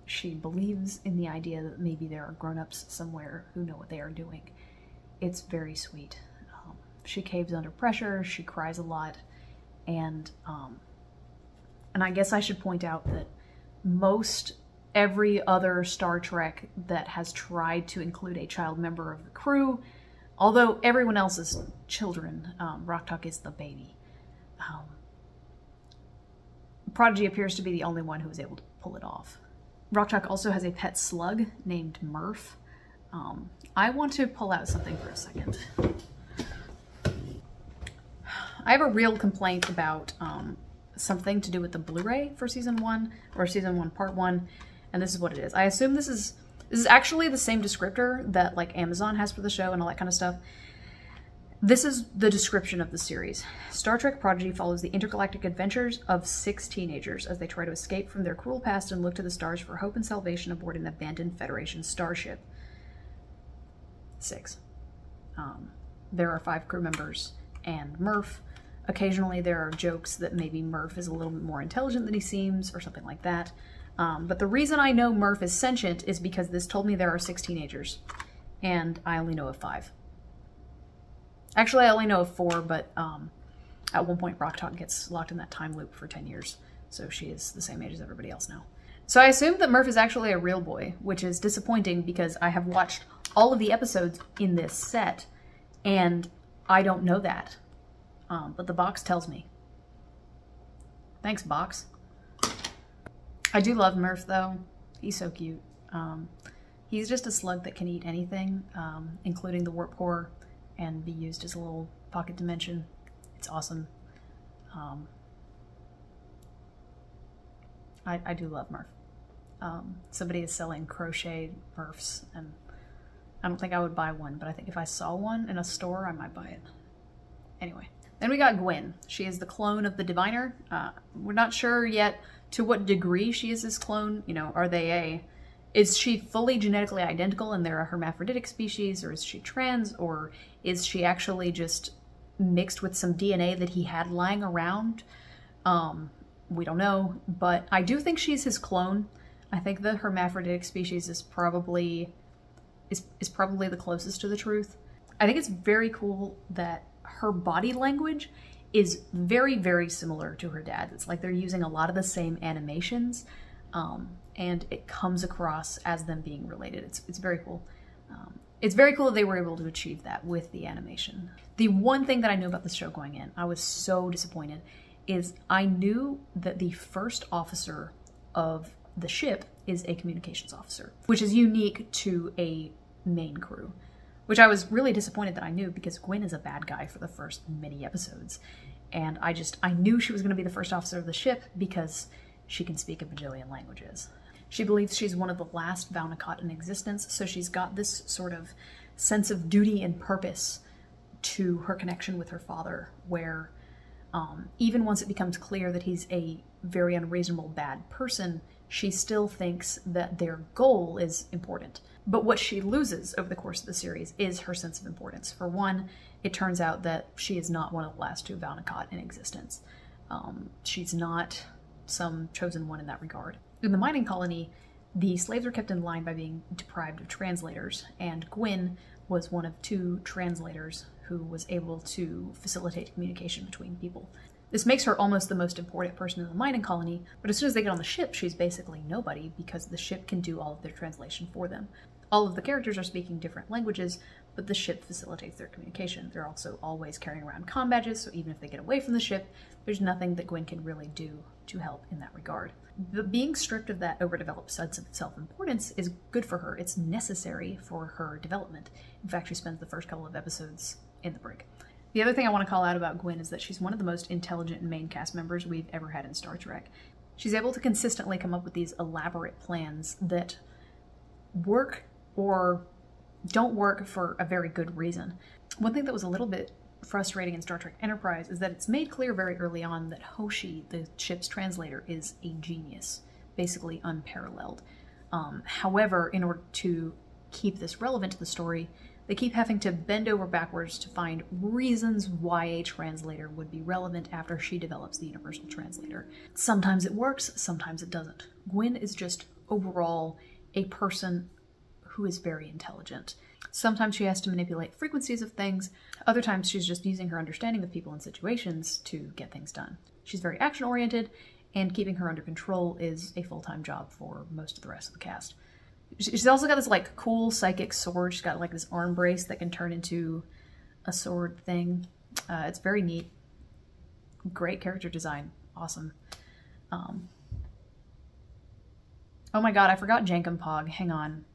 She believes in the idea that maybe there are grown-ups somewhere who know what they are doing. It's very sweet. She caves under pressure, she cries a lot, and I guess I should point out that every other Star Trek that has tried to include a child member of the crew, although everyone else is children, Rock Talk is the baby. Prodigy appears to be the only one who was able to pull it off. Rock Talk also has a pet slug named Murph. I want to pull out something for a second. I have a real complaint about something to do with the Blu-ray for Season 1, or Season 1 Part 1, and this is what it is. I assume this is actually the same descriptor that like Amazon has for the show and all that kind of stuff. This is the description of the series. Star Trek Prodigy follows the intergalactic adventures of 6 teenagers as they try to escape from their cruel past and look to the stars for hope and salvation aboard an abandoned Federation starship. 6. There are 5 crew members and Murph. Occasionally there are jokes that maybe Murph is a little bit more intelligent than he seems, or something like that. But the reason I know Murph is sentient is because this told me there are 6 teenagers, and I only know of 5. Actually, I only know of 4, but at one point Rock Talk gets locked in that time loop for 10 years, so she is the same age as everybody else now. So I assumed that Murph is actually a real boy, which is disappointing because I have watched all of the episodes in this set, and I don't know that. But the box tells me. Thanks, box. I do love Murph, though. He's so cute. He's just a slug that can eat anything, including the warp core, and be used as a little pocket dimension. It's awesome. I do love Murph. Somebody is selling crochet Murphs, and I don't think I would buy one, but I think if I saw one in a store, I might buy it. Anyway, Then we got Gwyn. She is the clone of the Diviner. We're not sure yet to what degree she is his clone. You know, is she fully genetically identical and they're a hermaphroditic species, or is she trans, or is she actually just mixed with some DNA that he had lying around? We don't know, but I do think she's his clone. I think the hermaphroditic species is probably the closest to the truth. I think it's very cool that her body language is very, very similar to her dad. It's like they're using a lot of the same animations, and it comes across as them being related. It's very cool. It's very cool that they were able to achieve that with the animation. The one thing that I knew about this show going in, I was so disappointed, is I knew that the first officer of the ship is a communications officer, which is unique to a main crew, which I was really disappointed that I knew, because Gwyn is a bad guy for the first many episodes. And I knew she was going to be the first officer of the ship because she can speak a bajillion languages. She believes she's one of the last Valnicott in existence, so she's got this sort of sense of duty and purpose to her connection with her father, where even once it becomes clear that he's a very unreasonable bad person, she still thinks that their goal is important. But what she loses over the course of the series is her sense of importance. For one, it turns out that she is not one of the last two Valnicott in existence. She's not some chosen one in that regard. In the mining colony, the slaves were kept in line by being deprived of translators, and Gwyn was one of two translators who was able to facilitate communication between people. This makes her almost the most important person in the mining colony, but as soon as they get on the ship, she's basically nobody, because the ship can do all of their translation for them. All of the characters are speaking different languages, but the ship facilitates their communication. They're also always carrying around comm badges, so even if they get away from the ship, there's nothing that Gwyn can really do to help in that regard. But being stripped of that overdeveloped sense of self-importance is good for her. It's necessary for her development. In fact, she spends the first couple of episodes in the brig. The other thing I want to call out about Gwyn is that she's one of the most intelligent main cast members we've ever had in Star Trek. She's able to consistently come up with these elaborate plans that work or don't work for a very good reason. One thing that was a little bit frustrating in Star Trek Enterprise is that it's made clear very early on that Hoshi, the ship's translator, is a genius, basically unparalleled. However, in order to keep this relevant to the story, they keep having to bend over backwards to find reasons why a translator would be relevant after she develops the universal translator. Sometimes it works, sometimes it doesn't. Gwyn is just overall a person who is very intelligent. Sometimes she has to manipulate frequencies of things, other times she's just using her understanding of people and situations to get things done. She's very action-oriented, and keeping her under control is a full-time job for most of the rest of the cast. She's also got this like cool psychic sword. She's got like this arm brace that can turn into a sword thing. It's very neat. Great character design. Awesome. Oh my god, I forgot Jankum Pog. Hang on.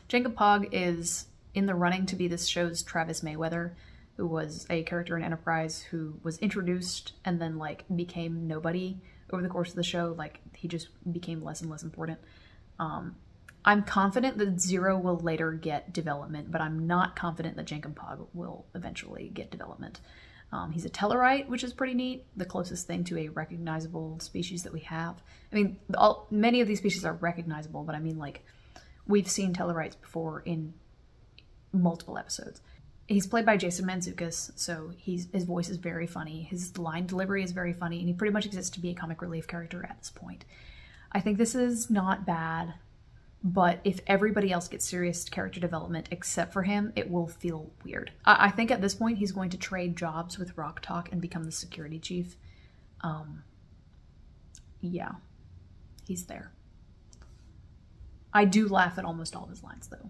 Jankum Pog is in the running to be this show's Travis Mayweather, who was a character in Enterprise who was introduced and then like became nobody over the course of the show. Like he just became less and less important. I'm confident that Zero will later get development, but I'm not confident that Jankum Pog will eventually get development. He's a Tellarite, which is pretty neat, the closest thing to a recognizable species that we have. I mean, many of these species are recognizable, but I mean, like, we've seen Tellarites before in multiple episodes. He's played by Jason Mantzoukas, so his voice is very funny. His line delivery is very funny, and he pretty much exists to be a comic relief character at this point. I think this is not bad. But if everybody else gets serious character development except for him, it will feel weird. I think at this point he's going to trade jobs with Rock Talk and become the security chief. Yeah, he's there. I do laugh at almost all of his lines, though.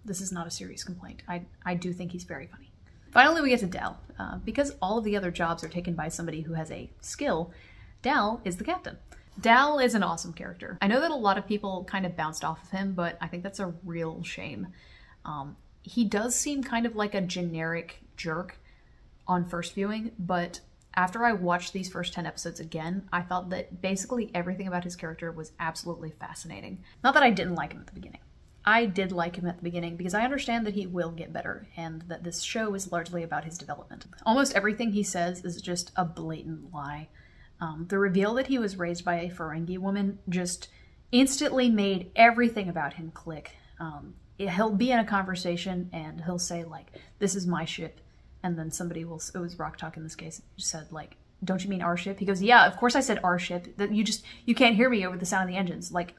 This is not a serious complaint. I do think he's very funny. Finally, we get to Dal. Because all of the other jobs are taken by somebody who has a skill, Dal is the captain. Dal is an awesome character. I know that a lot of people kind of bounced off of him, but I think that's a real shame. He does seem kind of like a generic jerk on first viewing, but after I watched these first 10 episodes again, I thought that basically everything about his character was absolutely fascinating. Not that I didn't like him at the beginning. I did like him at the beginning because I understand that he will get better and that this show is largely about his development. Almost everything he says is just a blatant lie. The reveal that he was raised by a Ferengi woman just instantly made everything about him click. He'll be in a conversation and he'll say, like, this is my ship. And then somebody will, it was Rock Talk in this case, said, like, don't you mean our ship? He goes, yeah, of course I said our ship. That you can't hear me over the sound of the engines. Like,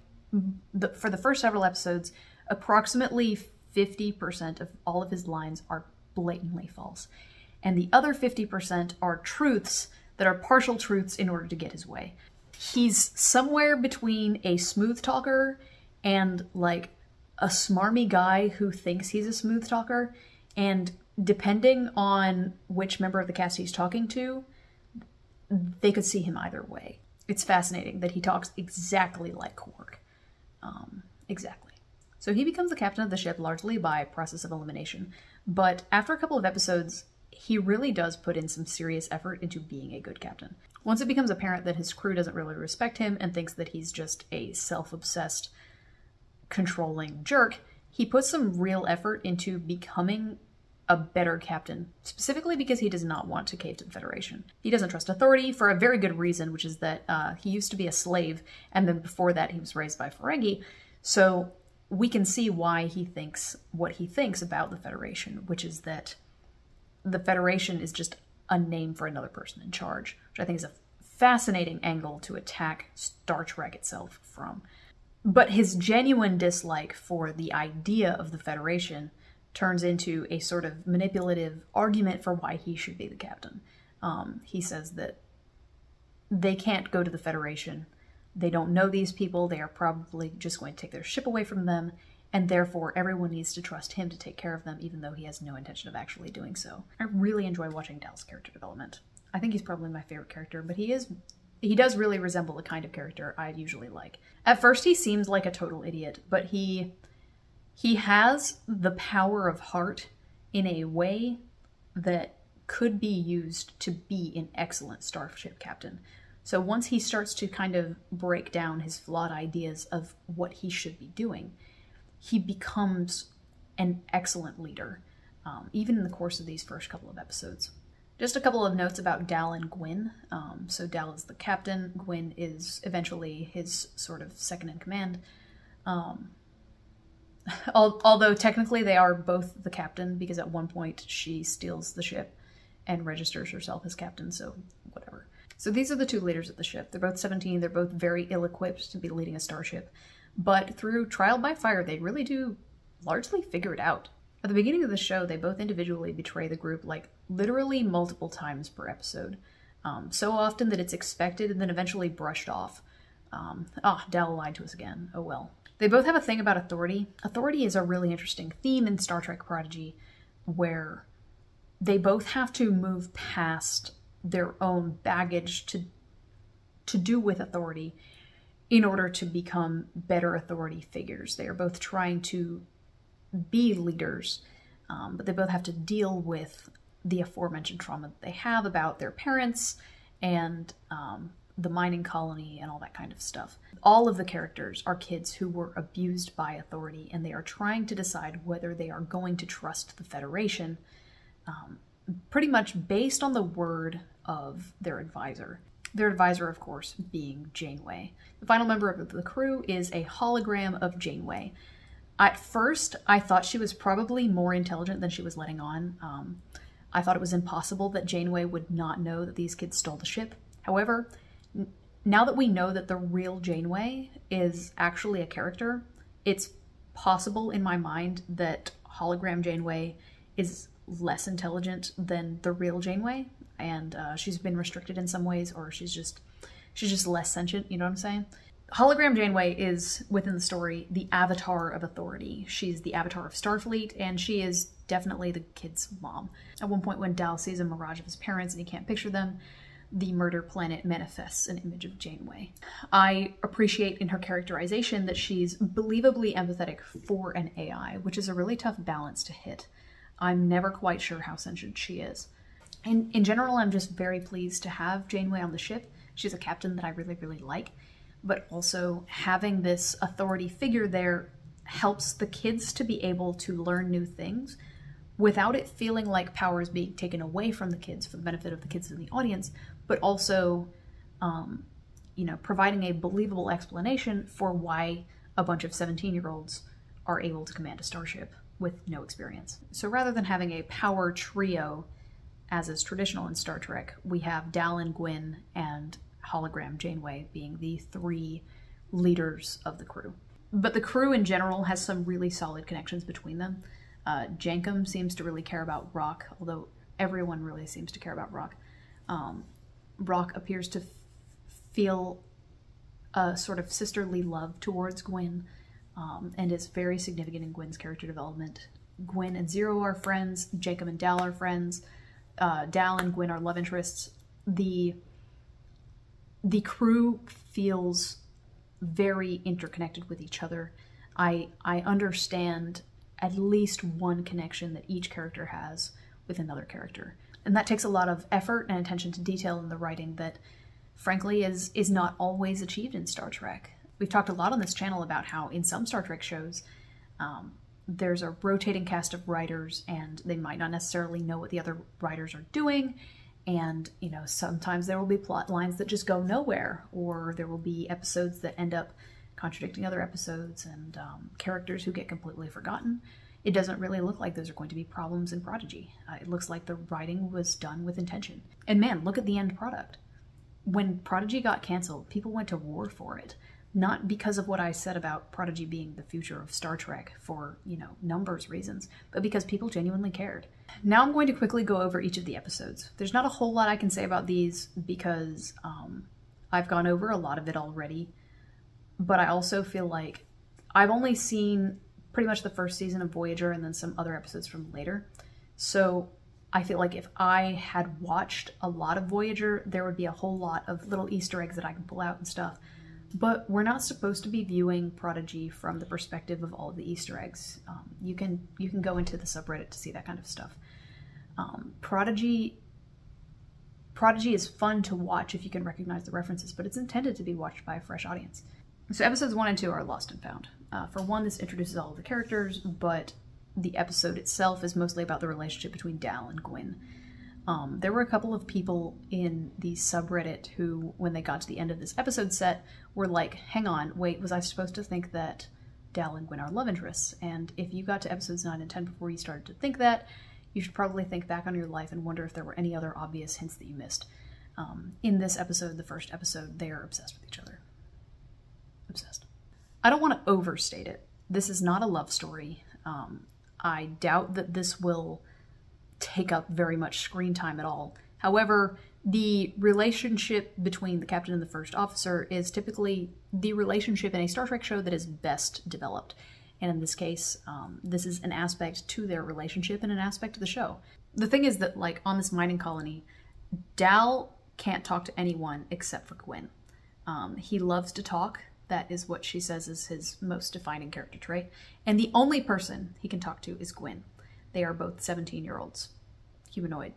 for the first several episodes, approximately 50% of all of his lines are blatantly false. And the other 50% are truths that are partial truths in order to get his way. He's somewhere between a smooth talker and, like, a smarmy guy who thinks he's a smooth talker. And depending on which member of the cast he's talking to, they could see him either way. It's fascinating that he talks exactly like Quark. Exactly. So he becomes the captain of the ship largely by process of elimination, but after a couple of episodes, he really does put in some serious effort into being a good captain. Once it becomes apparent that his crew doesn't really respect him and thinks that he's just a self-obsessed, controlling jerk, he puts some real effort into becoming a better captain, specifically because he does not want to cave to the Federation. He doesn't trust authority for a very good reason, which is that he used to be a slave, and then before that he was raised by Ferengi, so we can see why he thinks what he thinks about the Federation, which is that the Federation is just a name for another person in charge, which I think is a fascinating angle to attack Star Trek itself from. But his genuine dislike for the idea of the Federation turns into a sort of manipulative argument for why he should be the captain. He says that they can't go to the Federation. They don't know these people. They are probably just going to take their ship away from them, and therefore everyone needs to trust him to take care of them, even though he has no intention of actually doing so. I really enjoy watching Dal's character development. I think he's probably my favorite character, but he does really resemble the kind of character I usually like. At first he seems like a total idiot, but he has the power of heart in a way that could be used to be an excellent starship captain. So once he starts to kind of break down his flawed ideas of what he should be doing, he becomes an excellent leader, even in the course of these first couple of episodes. Just a couple of notes about Dal and Gwyn. So Dal is the captain, Gwyn is eventually his sort of second in command. Although technically they are both the captain, because at one point she steals the ship and registers herself as captain, so whatever. So these are the two leaders of the ship. They're both 17, they're both very ill-equipped to be leading a starship. But through trial by fire, they really do largely figure it out. At the beginning of the show, they both individually betray the group, like, literally multiple times per episode. So often that it's expected and then eventually brushed off. Dal lied to us again. Oh well. They both have a thing about authority. Authority is a really interesting theme in Star Trek Prodigy, where they both have to move past their own baggage to do with authority in order to become better authority figures. They are both trying to be leaders, but they both have to deal with the aforementioned trauma that they have about their parents and the mining colony and all that kind of stuff. All of the characters are kids who were abused by authority, and they are trying to decide whether they are going to trust the Federation, pretty much based on the word of their advisor. Their advisor, of course, being Janeway. The final member of the crew is a hologram of Janeway. At first, I thought she was probably more intelligent than she was letting on. I thought it was impossible that Janeway would not know that these kids stole the ship. However, now that we know that the real Janeway is actually a character, it's possible in my mind that hologram Janeway is less intelligent than the real Janeway, and she's been restricted in some ways, or she's just less sentient, you know what I'm saying? Hologram Janeway is, within the story, the avatar of authority. She's the avatar of Starfleet, and she is definitely the kid's mom. At one point when Dal sees a mirage of his parents and he can't picture them, the murder planet manifests an image of Janeway. I appreciate in her characterization that she's believably empathetic for an AI, which is a really tough balance to hit. I'm never quite sure how sentient she is. And in general, I'm just very pleased to have Janeway on the ship. She's a captain that I really, really like. But also having this authority figure there helps the kids to be able to learn new things without it feeling like power is being taken away from the kids for the benefit of the kids in the audience, but also, you know, providing a believable explanation for why a bunch of 17-year-olds are able to command a starship with no experience. So rather than having a power trio, as is traditional in Star Trek, we have Dal and Gwyn and hologram Janeway being the three leaders of the crew. But the crew in general has some really solid connections between them. Jankum seems to really care about Rock, although everyone really seems to care about Rock. Rock appears to feel a sort of sisterly love towards Gwyn, and is very significant in Gwyn's character development. Gwyn and Zero are friends, Jankum and Dal are friends, Dal and Gwyn are love interests. The crew feels very interconnected with each other. I understand at least one connection that each character has with another character. And that takes a lot of effort and attention to detail in the writing that, frankly, is not always achieved in Star Trek. We've talked a lot on this channel about how in some Star Trek shows, there's a rotating cast of writers and they might not necessarily know what the other writers are doing. And, you know, sometimes there will be plot lines that just go nowhere, or there will be episodes that end up contradicting other episodes, and characters who get completely forgotten. It doesn't really look like those are going to be problems in Prodigy. It looks like the writing was done with intention. And man, look at the end product. When Prodigy got canceled, people went to war for it. Not because of what I said about Prodigy being the future of Star Trek for, you know, numbers reasons, but because people genuinely cared. Now I'm going to quickly go over each of the episodes. There's not a whole lot I can say about these because I've gone over a lot of it already, but I also feel like I've only seen pretty much the first season of Voyager and then some other episodes from later. So I feel like if I had watched a lot of Voyager, there would be a whole lot of little Easter eggs that I can pull out and stuff. But we're not supposed to be viewing Prodigy from the perspective of all of the Easter eggs. You can go into the subreddit to see that kind of stuff. Prodigy is fun to watch if you can recognize the references, but it's intended to be watched by a fresh audience. So episodes 1 and 2 are Lost and Found. For one, this introduces all of the characters, but the episode itself is mostly about the relationship between Dal and Gwyn. There were a couple of people in the subreddit who, when they got to the end of this episode set, were like, hang on, wait, was I supposed to think that Dal and Gwyn are love interests? And if you got to episodes 9 and 10 before you started to think that, you should probably think back on your life and wonder if there were any other obvious hints that you missed. In this episode, the first episode, they are obsessed with each other. Obsessed. I don't want to overstate it. This is not a love story. I doubt that this will take up very much screen time at all. However, the relationship between the captain and the first officer is typically the relationship in a Star Trek show that is best developed. And in this case, this is an aspect to their relationship and an aspect to the show. The thing is that, like, on this mining colony, Dal can't talk to anyone except for Gwyn. He loves to talk. That is what she says is his most defining character trait. And the only person he can talk to is Gwyn. They are both 17-year-olds, humanoid,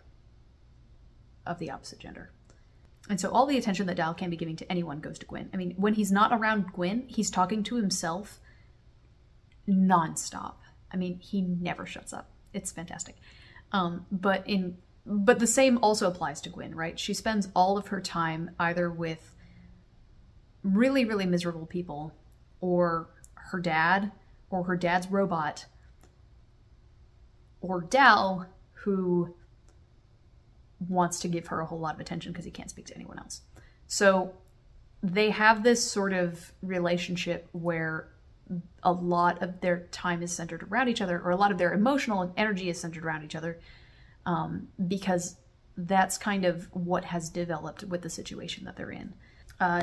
of the opposite gender. And so all the attention that Dal can be giving to anyone goes to Gwyn. I mean, when he's not around Gwyn, he's talking to himself nonstop. I mean, he never shuts up. It's fantastic. But the same also applies to Gwyn, right? She spends all of her time either with really, really miserable people, or her dad, or her dad's robot, or Dal, who wants to give her a whole lot of attention because he can't speak to anyone else. So they have this sort of relationship where a lot of their time is centered around each other, or a lot of their emotional energy is centered around each other, because that's kind of what has developed with the situation that they're in.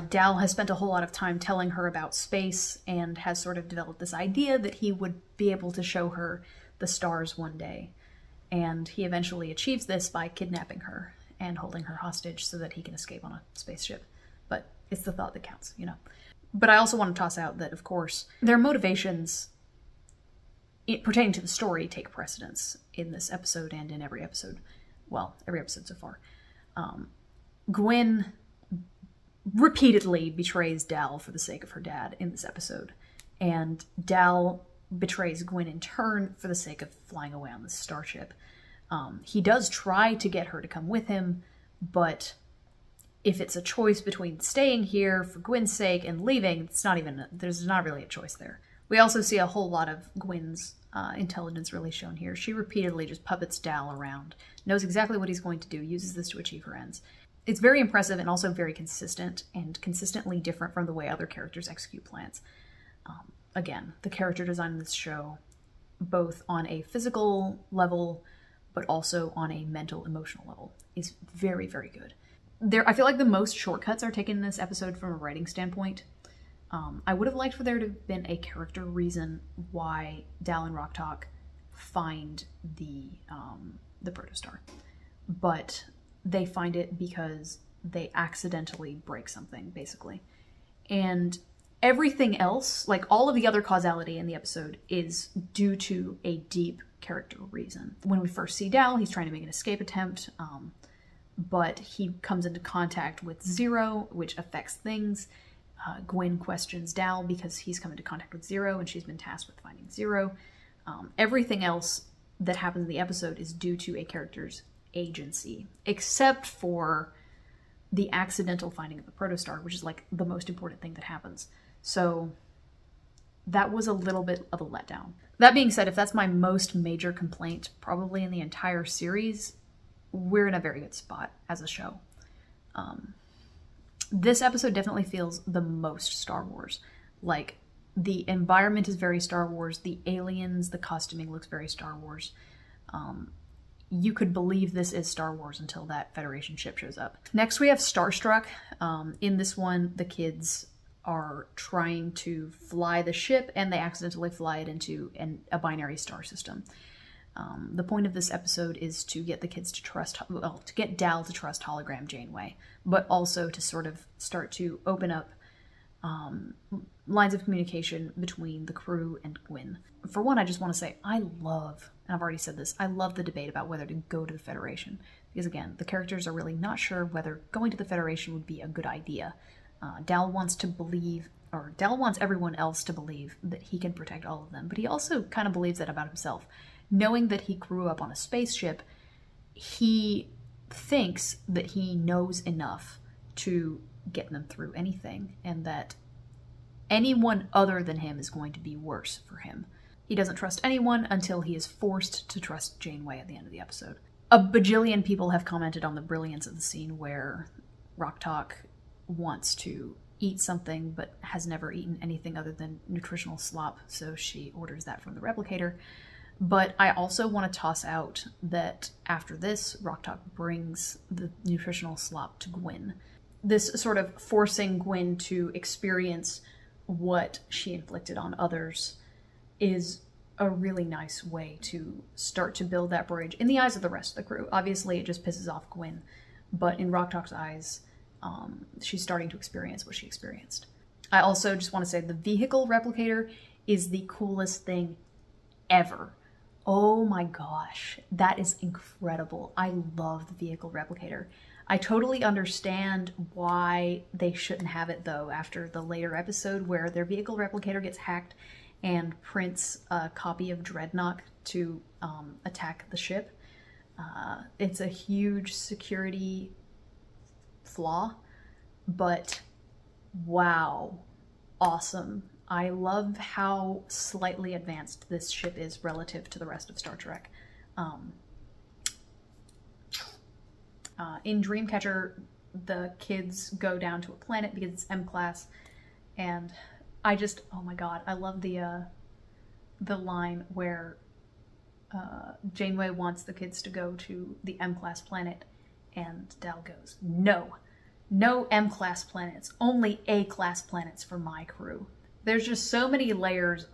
Dal has spent a whole lot of time telling her about space and has sort of developed this idea that he would be able to show her the stars one day. And he eventually achieves this by kidnapping her and holding her hostage so that he can escape on a spaceship. But it's the thought that counts, you know. But I also want to toss out that, of course, their motivations pertaining to the story take precedence in this episode and in every episode. Well, every episode so far. Gwyn repeatedly betrays Dal for the sake of her dad in this episode. And Dal betrays Gwyn in turn for the sake of flying away on this starship. He does try to get her to come with him, but if it's a choice between staying here for Gwyn's sake and leaving, there's not really a choice there. We also see a whole lot of Gwyn's intelligence really shown here. She repeatedly just puppets Dal around, knows exactly what he's going to do, uses this to achieve her ends. It's very impressive and also very consistent, and consistently different from the way other characters execute plans. Again, the character design in this show, both on a physical level, but also on a mental, emotional level, is very, very good. I feel like the most shortcuts are taken in this episode from a writing standpoint. I would have liked for there to have been a character reason why Dal and Rok-Tahk find the protostar, but they find it because they accidentally break something, basically. And everything else, like all of the other causality in the episode, is due to a deep character reason. When we first see Dal, he's trying to make an escape attempt, but he comes into contact with Zero, which affects things. Gwyn questions Dal because he's come into contact with Zero and she's been tasked with finding Zero. Everything else that happens in the episode is due to a character's agency, except for the accidental finding of the protostar, which is like the most important thing that happens. So that was a little bit of a letdown. That being said, if that's my most major complaint, probably in the entire series, we're in a very good spot as a show. This episode definitely feels the most Star Wars. Like, the environment is very Star Wars, the aliens, the costuming looks very Star Wars. You could believe this is Star Wars until that Federation ship shows up. Next we have Starstruck. In this one, the kids are trying to fly the ship and they accidentally fly it into a binary star system. The point of this episode is to get the kids to to get Dal to trust hologram Janeway, but also to sort of start to open up lines of communication between the crew and Gwyn. For one, I just want to say I love, and I've already said this, I love the debate about whether to go to the Federation. Because again, the characters are really not sure whether going to the Federation would be a good idea. Dal wants everyone else to believe that he can protect all of them, but he also kind of believes that about himself. Knowing that he grew up on a spaceship, he thinks that he knows enough to get them through anything, and that anyone other than him is going to be worse for him. He doesn't trust anyone until he is forced to trust Janeway at the end of the episode. A bajillion people have commented on the brilliance of the scene where Rok-Tahk wants to eat something but has never eaten anything other than nutritional slop, so she orders that from the replicator. But I also want to toss out that after this, Rok-Tahk brings the nutritional slop to Gwyn. This sort of forcing Gwyn to experience what she inflicted on others is a really nice way to start to build that bridge in the eyes of the rest of the crew. Obviously, it just pisses off Gwyn, but in Rok-Tahk's eyes, she's starting to experience what she experienced. I also just want to say the vehicle replicator is the coolest thing ever. Oh my gosh, that is incredible. I love the vehicle replicator. I totally understand why they shouldn't have it though after the later episode where their vehicle replicator gets hacked and prints a copy of Dreadnought to attack the ship. It's a huge security flaw, but wow, awesome. I love how slightly advanced this ship is relative to the rest of Star Trek. In Dreamcatcher, the kids go down to a planet because it's M-class, and I just, oh my god, I love the line where Janeway wants the kids to go to the M-class planet, and Dal goes, no M-class planets, only A-class planets for my crew. There's just so many layers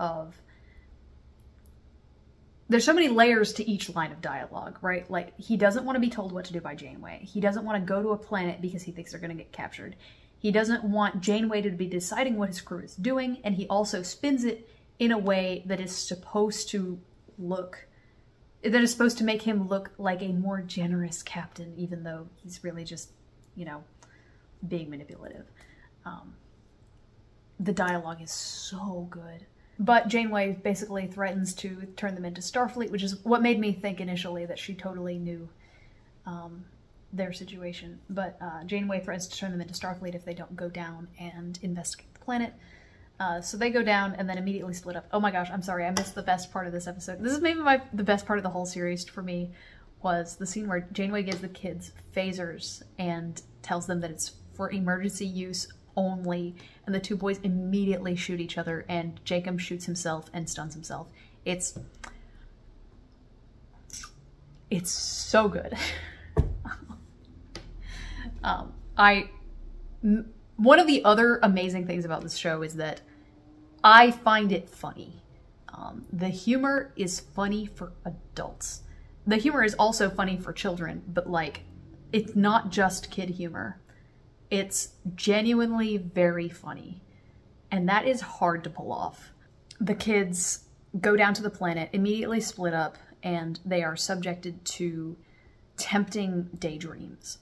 to each line of dialogue, right? Like, he doesn't want to be told what to do by Janeway. He doesn't want to go to a planet because he thinks they're going to get captured. He doesn't want Janeway to be deciding what his crew is doing, and he also spins it in a way that is supposed to make him look like a more generous captain, even though he's really just, you know, being manipulative. The dialogue is so good. But Janeway basically threatens to turn them into Starfleet, which is what made me think initially that she totally knew their situation. But Janeway threatens to turn them into Starfleet if they don't go down and investigate the planet. So they go down and then immediately split up. Oh my gosh, I'm sorry, I missed the best part of this episode. This is maybe the best part of the whole series for me, was the scene where Janeway gives the kids phasers and tells them that it's for emergency use only, and the two boys immediately shoot each other, and Jacob shoots himself and stuns himself. It's so good. One of the other amazing things about this show is that I find it funny. The humor is funny for adults. The humor is also funny for children, but like, it's not just kid humor. It's genuinely very funny, and that is hard to pull off. The kids go down to the planet, immediately split up, and they are subjected to tempting daydreams.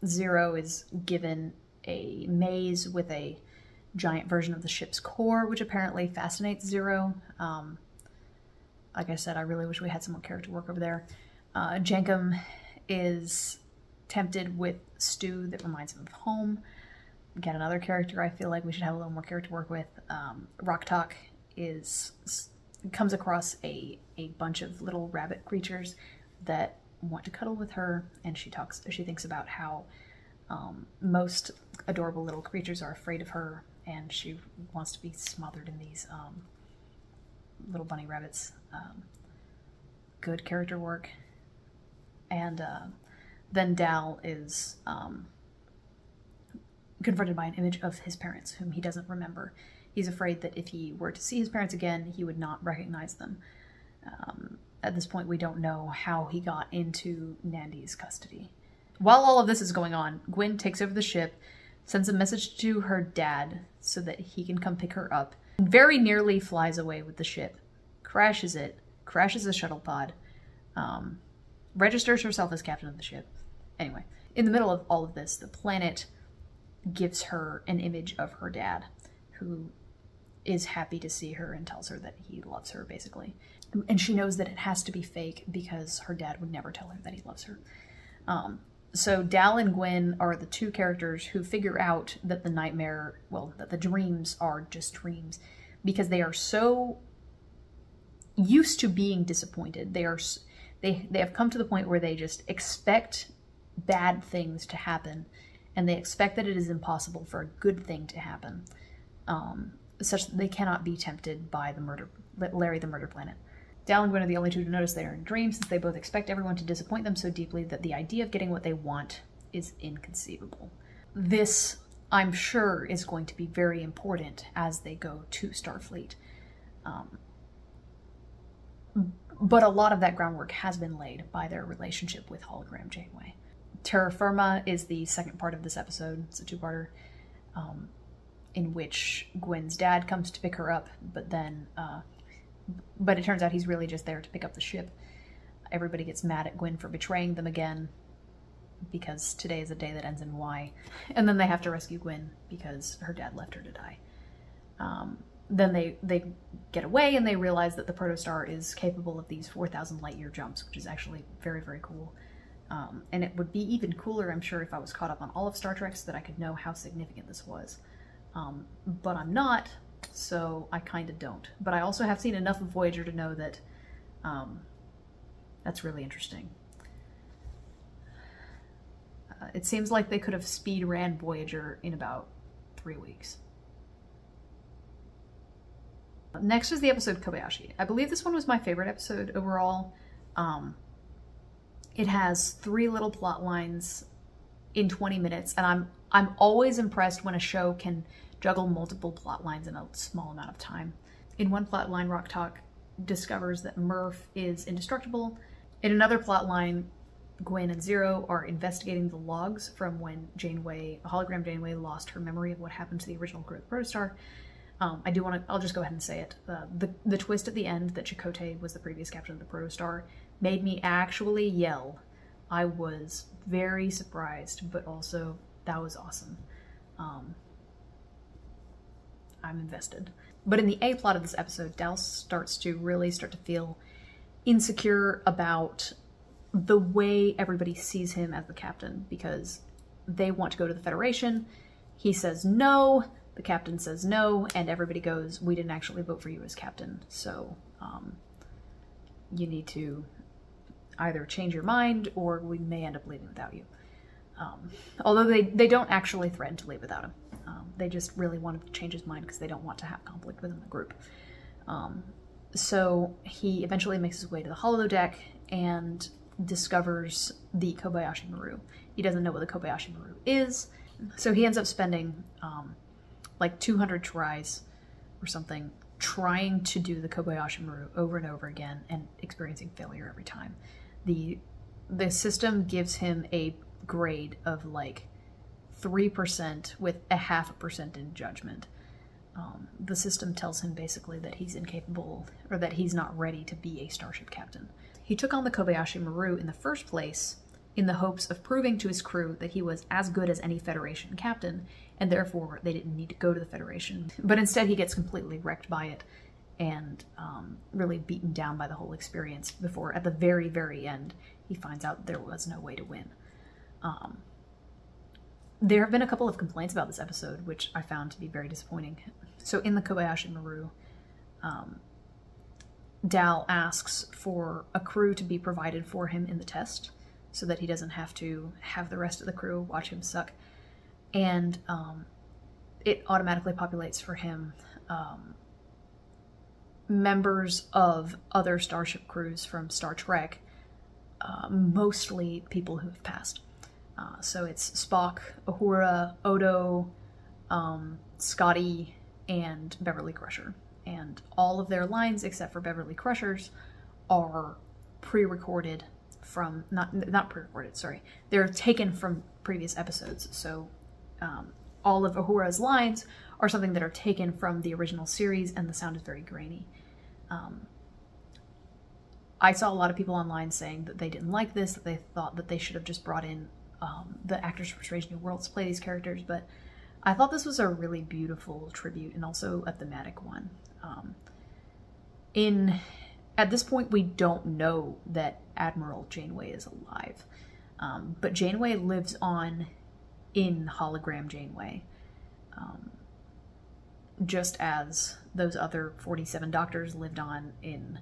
Zero is given a maze with a giant version of the ship's core, which apparently fascinates Zero. Like I said, I really wish we had some more character work over there. Jankum is tempted with stew that reminds him of home. Again, another character I feel like we should have a little more character work with. Rocktalk comes across a bunch of little rabbit creatures that want to cuddle with her, and she thinks about how most adorable little creatures are afraid of her, and she wants to be smothered in these little bunny rabbits. Good character work. And then Dal is confronted by an image of his parents, whom he doesn't remember. He's afraid that if he were to see his parents again, he would not recognize them. At this point, we don't know how he got into Nandy's custody. While all of this is going on, Gwyn takes over the ship, sends a message to her dad so that he can come pick her up, and very nearly flies away with the ship. Crashes it, crashes the shuttle pod, registers herself as captain of the ship. Anyway, in the middle of all of this, the planet gives her an image of her dad, who is happy to see her and tells her that he loves her, basically. And she knows that it has to be fake because her dad would never tell her that he loves her. So Dal and Gwyn are the two characters who figure out that that the dreams are just dreams, because they are so used to being disappointed. They have come to the point where they just expect bad things to happen, and they expect that it is impossible for a good thing to happen, such that they cannot be tempted by Larry the Murder Planet. Dal and Gwyn are the only two to notice they are in dreams, since they both expect everyone to disappoint them so deeply that the idea of getting what they want is inconceivable. This, I'm sure, is going to be very important as they go to Starfleet. But a lot of that groundwork has been laid by their relationship with Hologram Janeway. Terra Firma is the second part of this episode. It's a two-parter, in which Gwyn's dad comes to pick her up, but it turns out he's really just there to pick up the ship. Everybody gets mad at Gwyn for betraying them again, because today is a day that ends in Y. And then they have to rescue Gwyn because her dad left her to die. Then they get away and they realize that the protostar is capable of these 4,000 light-year jumps, which is actually very, very cool. And it would be even cooler, I'm sure, if I was caught up on all of Star Trek so that I could know how significant this was. But I'm not, so I kind of don't. But I also have seen enough of Voyager to know that that's really interesting. It seems like they could have speed ran Voyager in about 3 weeks. Next is the episode Kobayashi. I believe this one was my favorite episode overall. It has 3 little plot lines in 20 minutes, and I'm always impressed when a show can juggle multiple plot lines in a small amount of time. In one plot line, Rocktalk discovers that Murph is indestructible. In another plot line, Gwyn and Zero are investigating the logs from when hologram Janeway lost her memory of what happened to the original crew of the Protostar. I'll just go ahead and say it. The twist at the end that Chakotay was the previous captain of the Protostar made me actually yell. I was very surprised, but also that was awesome. I'm invested. But in the A plot of this episode, Dal starts to feel insecure about the way everybody sees him as the captain, because they want to go to the Federation. He says no, the captain says no, and everybody goes, we didn't actually vote for you as captain, so you need to either change your mind or we may end up leaving without you. Although they don't actually threaten to leave without him. They just really want to change his mind because they don't want to have conflict within the group. So he eventually makes his way to the holodeck and discovers the Kobayashi Maru. He doesn't know what the Kobayashi Maru is, so he ends up spending like 200 tries or something trying to do the Kobayashi Maru over and over again and experiencing failure every time. The system gives him a grade of like 3% with a 0.5% in judgment. The system tells him basically that he's incapable, or that he's not ready to be a starship captain. He took on the Kobayashi Maru in the first place in the hopes of proving to his crew that he was as good as any Federation captain, and therefore they didn't need to go to the Federation. But instead he gets completely wrecked by it and really beaten down by the whole experience before, at the very, very end, he finds out there was no way to win. There have been a couple of complaints about this episode, which I found to be very disappointing. So in the Kobayashi Maru, Dal asks for a crew to be provided for him in the test so that he doesn't have to have the rest of the crew watch him suck. And it automatically populates for him members of other starship crews from Star Trek, mostly people who have passed. So it's Spock, Uhura, Odo, Scotty, and Beverly Crusher. And all of their lines, except for Beverly Crusher's, are pre-recorded from, not pre-recorded, sorry. They're taken from previous episodes. So all of Uhura's lines are something that are taken from the original series, and the sound is very grainy. I saw a lot of people online saying that they didn't like this, that they thought that they should have just brought in the actors from Strange New Worlds to play these characters, but I thought this was a really beautiful tribute and also a thematic one. At this point, we don't know that Admiral Janeway is alive, but Janeway lives on in hologram Janeway, just as those other 47 doctors lived on in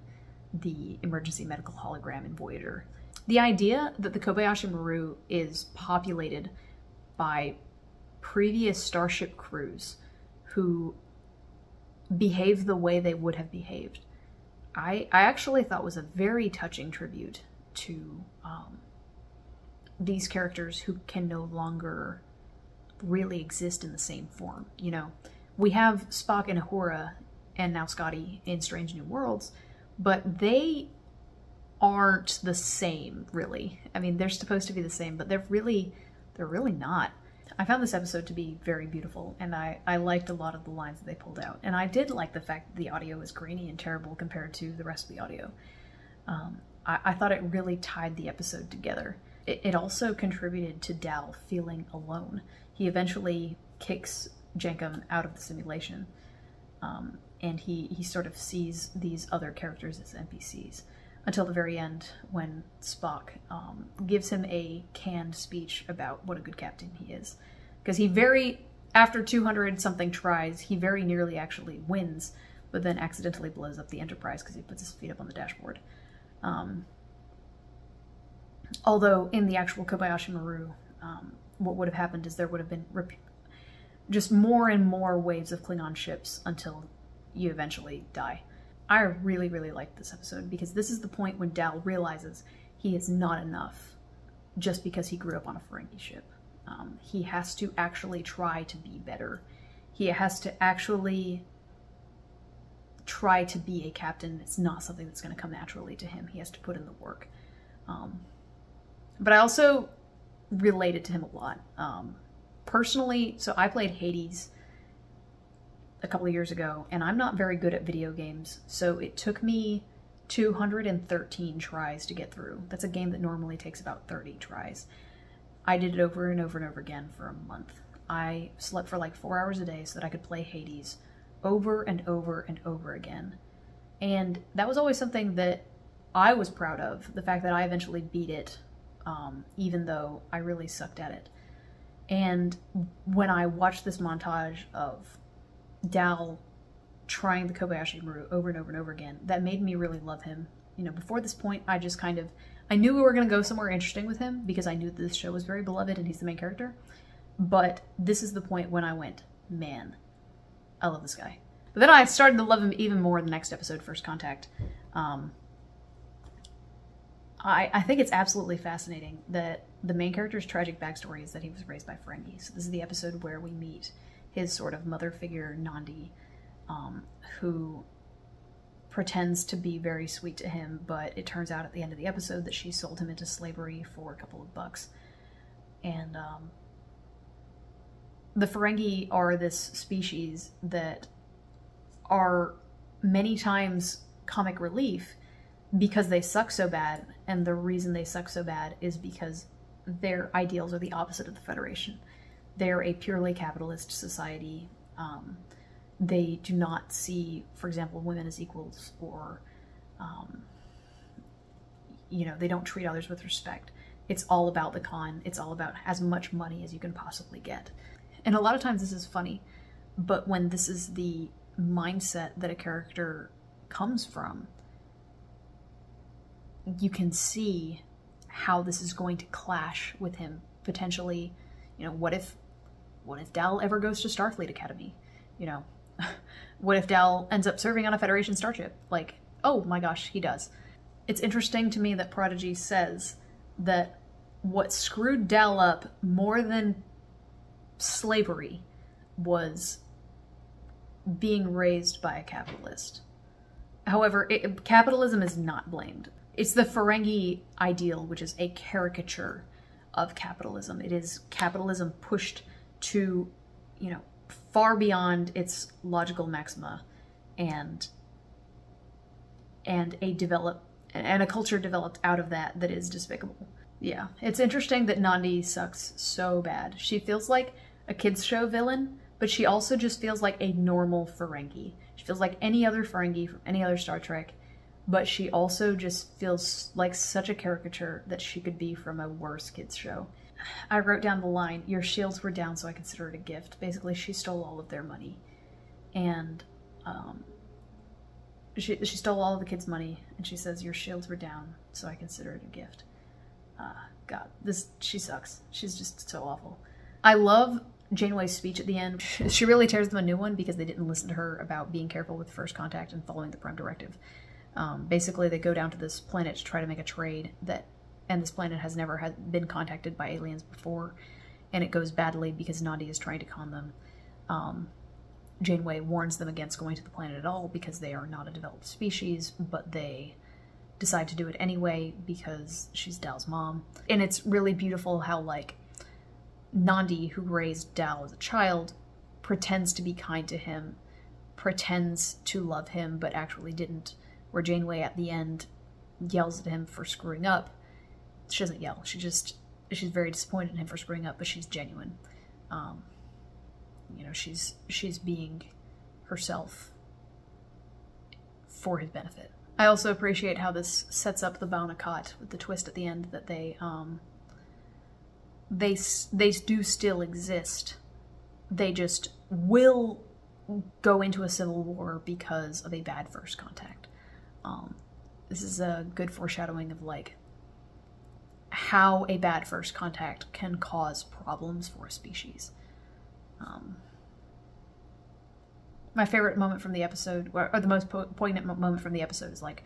the emergency medical hologram in Voyager. The idea that the Kobayashi Maru is populated by previous starship crews who behave the way they would have behaved, I actually thought was a very touching tribute to these characters who can no longer really exist in the same form. You know, we have Spock and Uhura and now Scotty in Strange New Worlds, but they aren't the same, really. I mean, they're supposed to be the same, but they're really not. I found this episode to be very beautiful, and I liked a lot of the lines that they pulled out. And I did like the fact that the audio is grainy and terrible compared to the rest of the audio. I thought it really tied the episode together. It also contributed to Dal feeling alone. He eventually kicks Jankum out of the simulation, and he sort of sees these other characters as NPCs. Until the very end, when Spock gives him a canned speech about what a good captain he is. Because after 200-something tries, he very nearly actually wins, but then accidentally blows up the Enterprise because he puts his feet up on the dashboard. Although in the actual Kobayashi Maru, what would have happened is there would have been just more and more waves of Klingon ships until you eventually die. I really, really liked this episode because this is the point when Dal realizes he is not enough just because he grew up on a Ferengi ship. He has to actually try to be better. He has to actually try to be a captain. It's not something that's going to come naturally to him. He has to put in the work. But I also related to him a lot. Personally, so I played Hades a couple of years ago, and I'm not very good at video games, so it took me 213 tries to get through. That's a game that normally takes about 30 tries. I did it over and over and over again for a month. I slept for like 4 hours a day so that I could play Hades over and over and over again. And that was always something that I was proud of, the fact that I eventually beat it, even though I really sucked at it. And when I watched this montage of Dal trying the Kobayashi Maru over and over and over again, that made me really love him. You know, before this point, I just kind of, I knew we were going to go somewhere interesting with him because I knew that this show was very beloved and he's the main character. But this is the point when I went, man, I love this guy. But then I started to love him even more in the next episode, First Contact. I think it's absolutely fascinating that the main character's tragic backstory is that he was raised by Ferengi. So this is the episode where we meet his sort of mother figure, Nandi, who pretends to be very sweet to him, but it turns out at the end of the episode that she sold him into slavery for a couple of bucks. And the Ferengi are this species that are many times comic relief because they suck so bad, and the reason they suck so bad is because their ideals are the opposite of the Federation. They're a purely capitalist society. They do not see, for example, women as equals, or, you know, they don't treat others with respect. It's all about the con. It's all about as much money as you can possibly get. And a lot of times this is funny, but when this is the mindset that a character comes from, you can see how this is going to clash with him potentially. You know, what if Dal ever goes to Starfleet Academy? You know, what if Dal ends up serving on a Federation starship? Like, oh my gosh, he does. It's interesting to me that Prodigy says that what screwed Dal up more than slavery was being raised by a capitalist. However, capitalism is not blamed. It's the Ferengi ideal, which is a caricature of capitalism. It is capitalism pushed to, you know, far beyond its logical maxima, and a culture developed out of that is despicable. Yeah, it's interesting that Nandi sucks so bad. She feels like a kids show villain, but she also just feels like a normal Ferengi. She feels like any other Ferengi from any other Star Trek, but she also just feels like such a caricature that she could be from a worse kids show. I wrote down the line, "Your shields were down, so I consider it a gift." Basically, she stole all of their money. And she stole all of the kids' money, and she says, "Your shields were down, so I consider it a gift." God, she sucks. She's just so awful. I love Janeway's speech at the end. She really tears them a new one because they didn't listen to her about being careful with First Contact and following the Prime Directive. Basically, they go down to this planet to try to make a trade and this planet has never been contacted by aliens before, and it goes badly because Nandi is trying to con them. Janeway warns them against going to the planet at all because they are not a developed species, but they decide to do it anyway because she's Dal's mom. And it's really beautiful how, like, Nandi, who raised Dal as a child, pretends to be kind to him, pretends to love him, but actually didn't. Where Janeway at the end yells at him for screwing up. She doesn't yell. She's very disappointed in him for screwing up, but she's genuine. You know, she's being herself for his benefit. I also appreciate how this sets up the Baunakot with the twist at the end that they do still exist. They just will go into a civil war because of a bad First Contact. This is a good foreshadowing of, like, how a bad First Contact can cause problems for a species. My favorite moment from the episode, or the most poignant moment from the episode, is like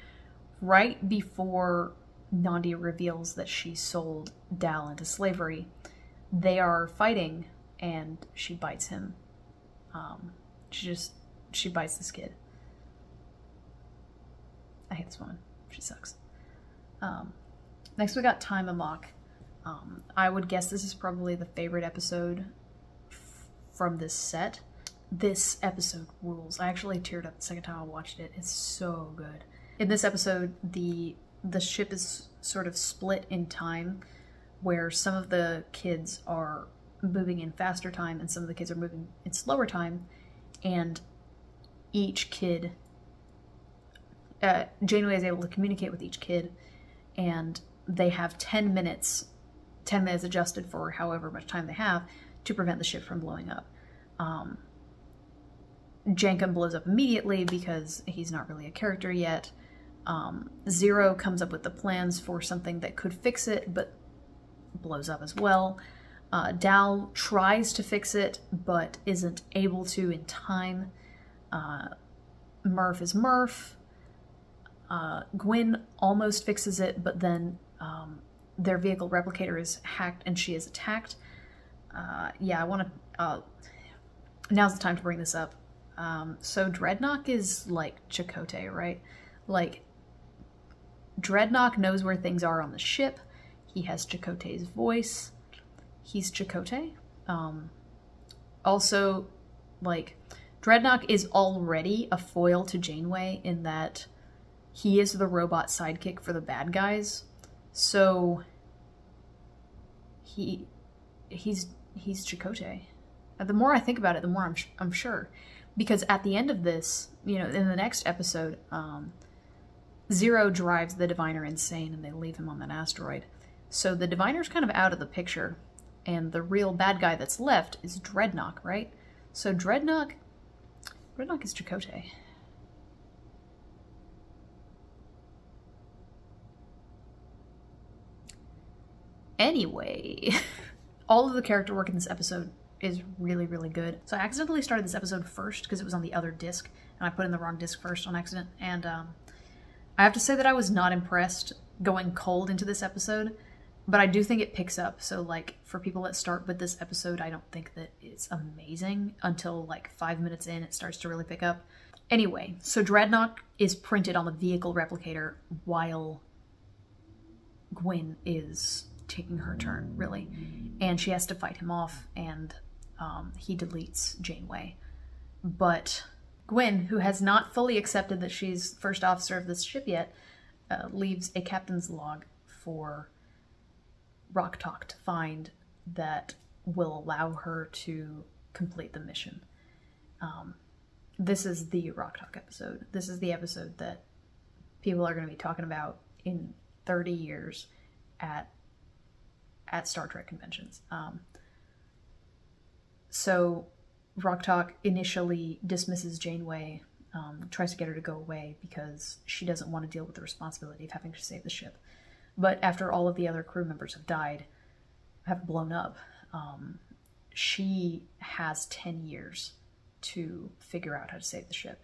right before Nandi reveals that she sold Dal into slavery. They are fighting, and she bites him. She bites this kid. I hate this woman. She sucks. Next we got Time Amok. I would guess this is probably the favorite episode from this set. This episode rules. I actually teared up the second time I watched it. It's so good. In this episode, the ship is sort of split in time, where some of the kids are moving in faster time and some of the kids are moving in slower time, and each kid, Janeway is able to communicate with each kid, and they have 10 minutes adjusted for however much time they have to prevent the ship from blowing up. Jankum blows up immediately because he's not really a character yet. Zero comes up with the plans for something that could fix it, but blows up as well. Dal tries to fix it, but isn't able to in time. Murph is Murph. Gwyn almost fixes it, but then their vehicle replicator is hacked and she is attacked. Yeah, I want to... now's the time to bring this up. So Dreadnought is like Chakotay, right? Like, Dreadnought knows where things are on the ship. He has Chakotay's voice. He's Chakotay. Also, like, Dreadnought is already a foil to Janeway in that he is the robot sidekick for the bad guys. So he's Chakotay. The more I think about it, the more I'm sure. Because at the end of this, you know, in the next episode, Zero drives the Diviner insane and they leave him on that asteroid. So the Diviner's kind of out of the picture, and the real bad guy that's left is Dreadnought, right? So Dreadnought is Chakotay. Anyway, all of the character work in this episode is really, really good. So I accidentally started this episode first because it was on the other disc, and I put in the wrong disc first on accident. And I have to say that I was not impressed going cold into this episode, but I do think it picks up. So like for people that start with this episode, I don't think that it's amazing until like 5 minutes in, it starts to really pick up. Anyway, so Dreadnought is printed on the vehicle replicator while Gwyn is taking her turn, really. And she has to fight him off, and he deletes Janeway. But Gwyn, who has not fully accepted that she's first officer of this ship yet, leaves a captain's log for Rok-Tahk to find that will allow her to complete the mission. This is the Rok-Tahk episode. This is the episode that people are going to be talking about in 30 years at Star Trek conventions. So Rok-Tahk initially dismisses Janeway, tries to get her to go away because she doesn't want to deal with the responsibility of having to save the ship. But after all of the other crew members have died, have blown up, she has 10 years to figure out how to save the ship.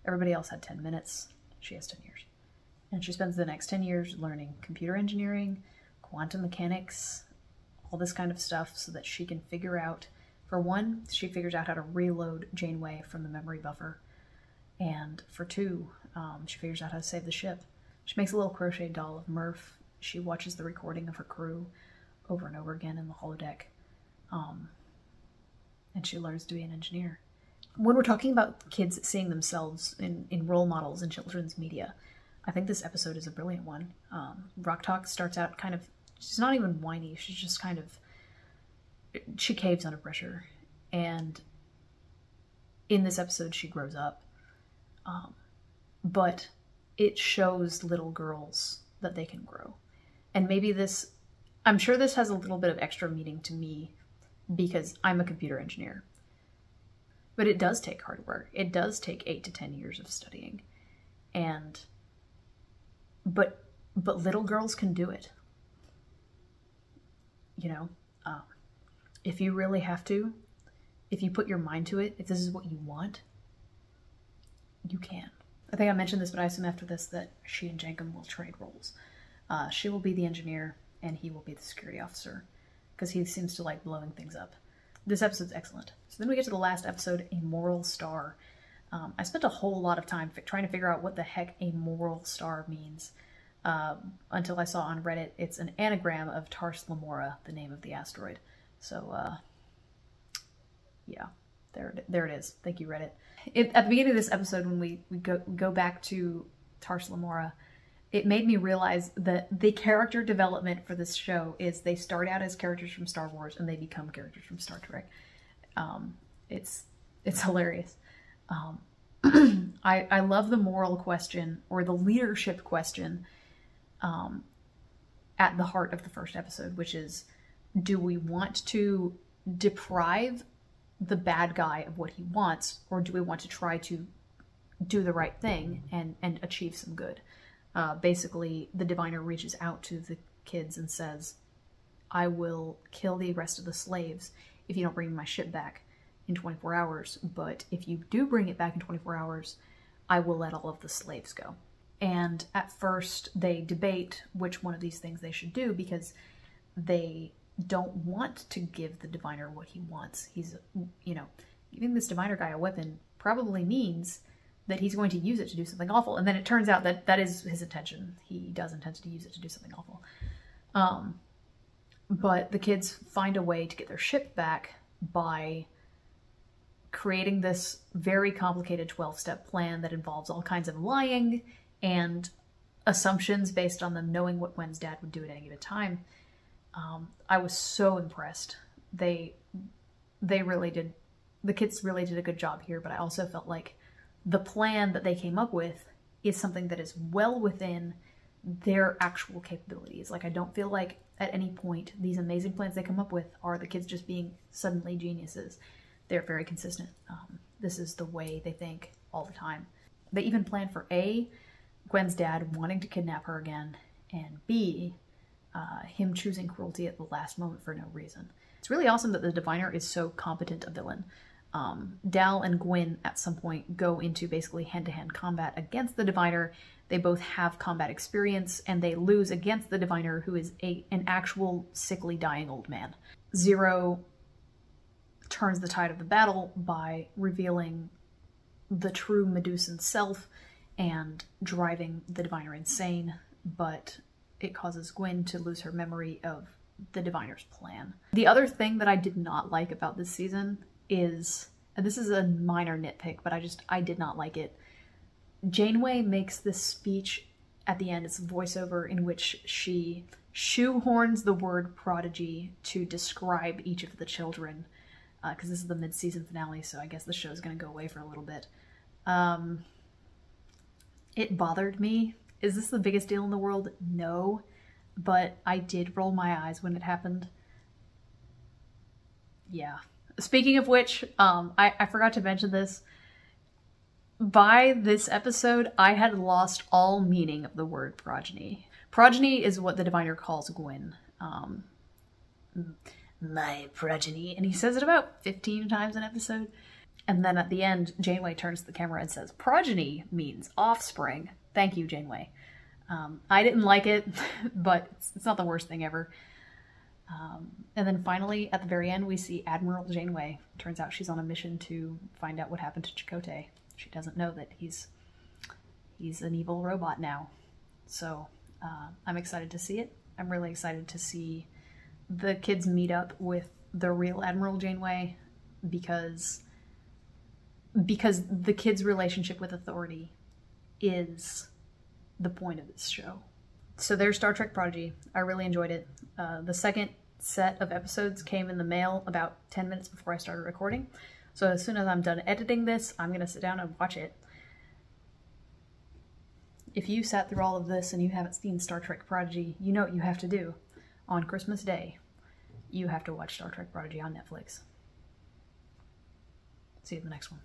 Everybody else had 10 minutes. She has 10 years. And she spends the next 10 years learning computer engineering, quantum mechanics, all this kind of stuff so that she can figure out, for one, she figures out how to reload Janeway from the memory buffer. And for two, she figures out how to save the ship. She makes a little crochet doll of Murph. She watches the recording of her crew over and over again in the holodeck. And she learns to be an engineer. When we're talking about kids seeing themselves in role models in children's media, I think this episode is a brilliant one. Rok-Tahk starts out kind of, she's not even whiny, she's just kind of, she caves under pressure. And in this episode, she grows up. But it shows little girls that they can grow. And maybe this, I'm sure this has a little bit of extra meaning to me because I'm a computer engineer. But it does take hard work. It does take 8 to 10 years of studying. And, but little girls can do it. You know, if you really have to, if you put your mind to it, if this is what you want, you can. I think I mentioned this, but I assume after this that she and Jankum will trade roles. She will be the engineer and he will be the security officer because he seems to like blowing things up. This episode's excellent. So then we get to the last episode, A Moral Star. I spent a whole lot of time trying to figure out what the heck a moral star means until I saw on Reddit it's an anagram of Tars Lamora, the name of the asteroid. So, yeah, there it is. Thank you, Reddit. At the beginning of this episode, when we go back to Tars Lamora, it made me realize that the character development for this show is they start out as characters from Star Wars and they become characters from Star Trek. It's hilarious. I love the moral question or the leadership question at the heart of the first episode, which is, do we want to deprive the bad guy of what he wants, or do we want to try to do the right thing and achieve some good? Basically, the diviner reaches out to the kids and says, I will kill the rest of the slaves if you don't bring my ship back in 24 hours, but if you do bring it back in 24 hours, I will let all of the slaves go. And at first they debate which one of these things they should do, because they don't want to give the diviner what he wants. He's, you know, giving this diviner guy a weapon probably means that he's going to use it to do something awful. And then it turns out that that is his intention. He does intend to use it to do something awful. But the kids find a way to get their ship back by creating this very complicated 12-step plan that involves all kinds of lying and assumptions based on them knowing what Gwen's dad would do at any given time. I was so impressed. They really did, the kids really did a good job here, but I also felt like the plan that they came up with is something that is well within their actual capabilities. Like, I don't feel like at any point these amazing plans they come up with are the kids just being suddenly geniuses. They're very consistent. This is the way they think all the time. They even plan for A, Gwen's dad wanting to kidnap her again, and B, him choosing cruelty at the last moment for no reason. It's really awesome that the diviner is so competent a villain. Dal and Gwen at some point go into basically hand-to-hand combat against the diviner. They both have combat experience, and they lose against the diviner, who is an actual sickly dying old man. Zero turns the tide of the battle by revealing the true Medusan self and driving the diviner insane, but it causes Gwen to lose her memory of the diviner's plan. The other thing that I did not like about this season is, and this is a minor nitpick, but I did not like it. Janeway makes this speech at the end. It's a voiceover in which she shoehorns the word prodigy to describe each of the children, because this is the mid-season finale, so I guess the show's going to go away for a little bit. It bothered me. Is this the biggest deal in the world? No, but I did roll my eyes when it happened. Yeah. Speaking of which, I forgot to mention this. By this episode, I had lost all meaning of the word progeny. Progeny is what the diviner calls Gwen. My progeny. And he says it about 15 times an episode. And then at the end, Janeway turns to the camera and says, progeny means offspring. Thank you, Janeway. I didn't like it, but it's not the worst thing ever. And then finally, at the very end, we see Admiral Janeway. Turns out she's on a mission to find out what happened to Chakotay. She doesn't know that he's an evil robot now. So I'm excited to see it. I'm really excited to see the kids meet up with the real Admiral Janeway, because the kids' relationship with authority is the point of this show. So there's Star Trek Prodigy. I really enjoyed it. The second set of episodes came in the mail about 10 minutes before I started recording. So as soon as I'm done editing this, I'm going to sit down and watch it. If you sat through all of this and you haven't seen Star Trek Prodigy, you know what you have to do. On Christmas Day, you have to watch Star Trek Prodigy on Netflix. See you in the next one.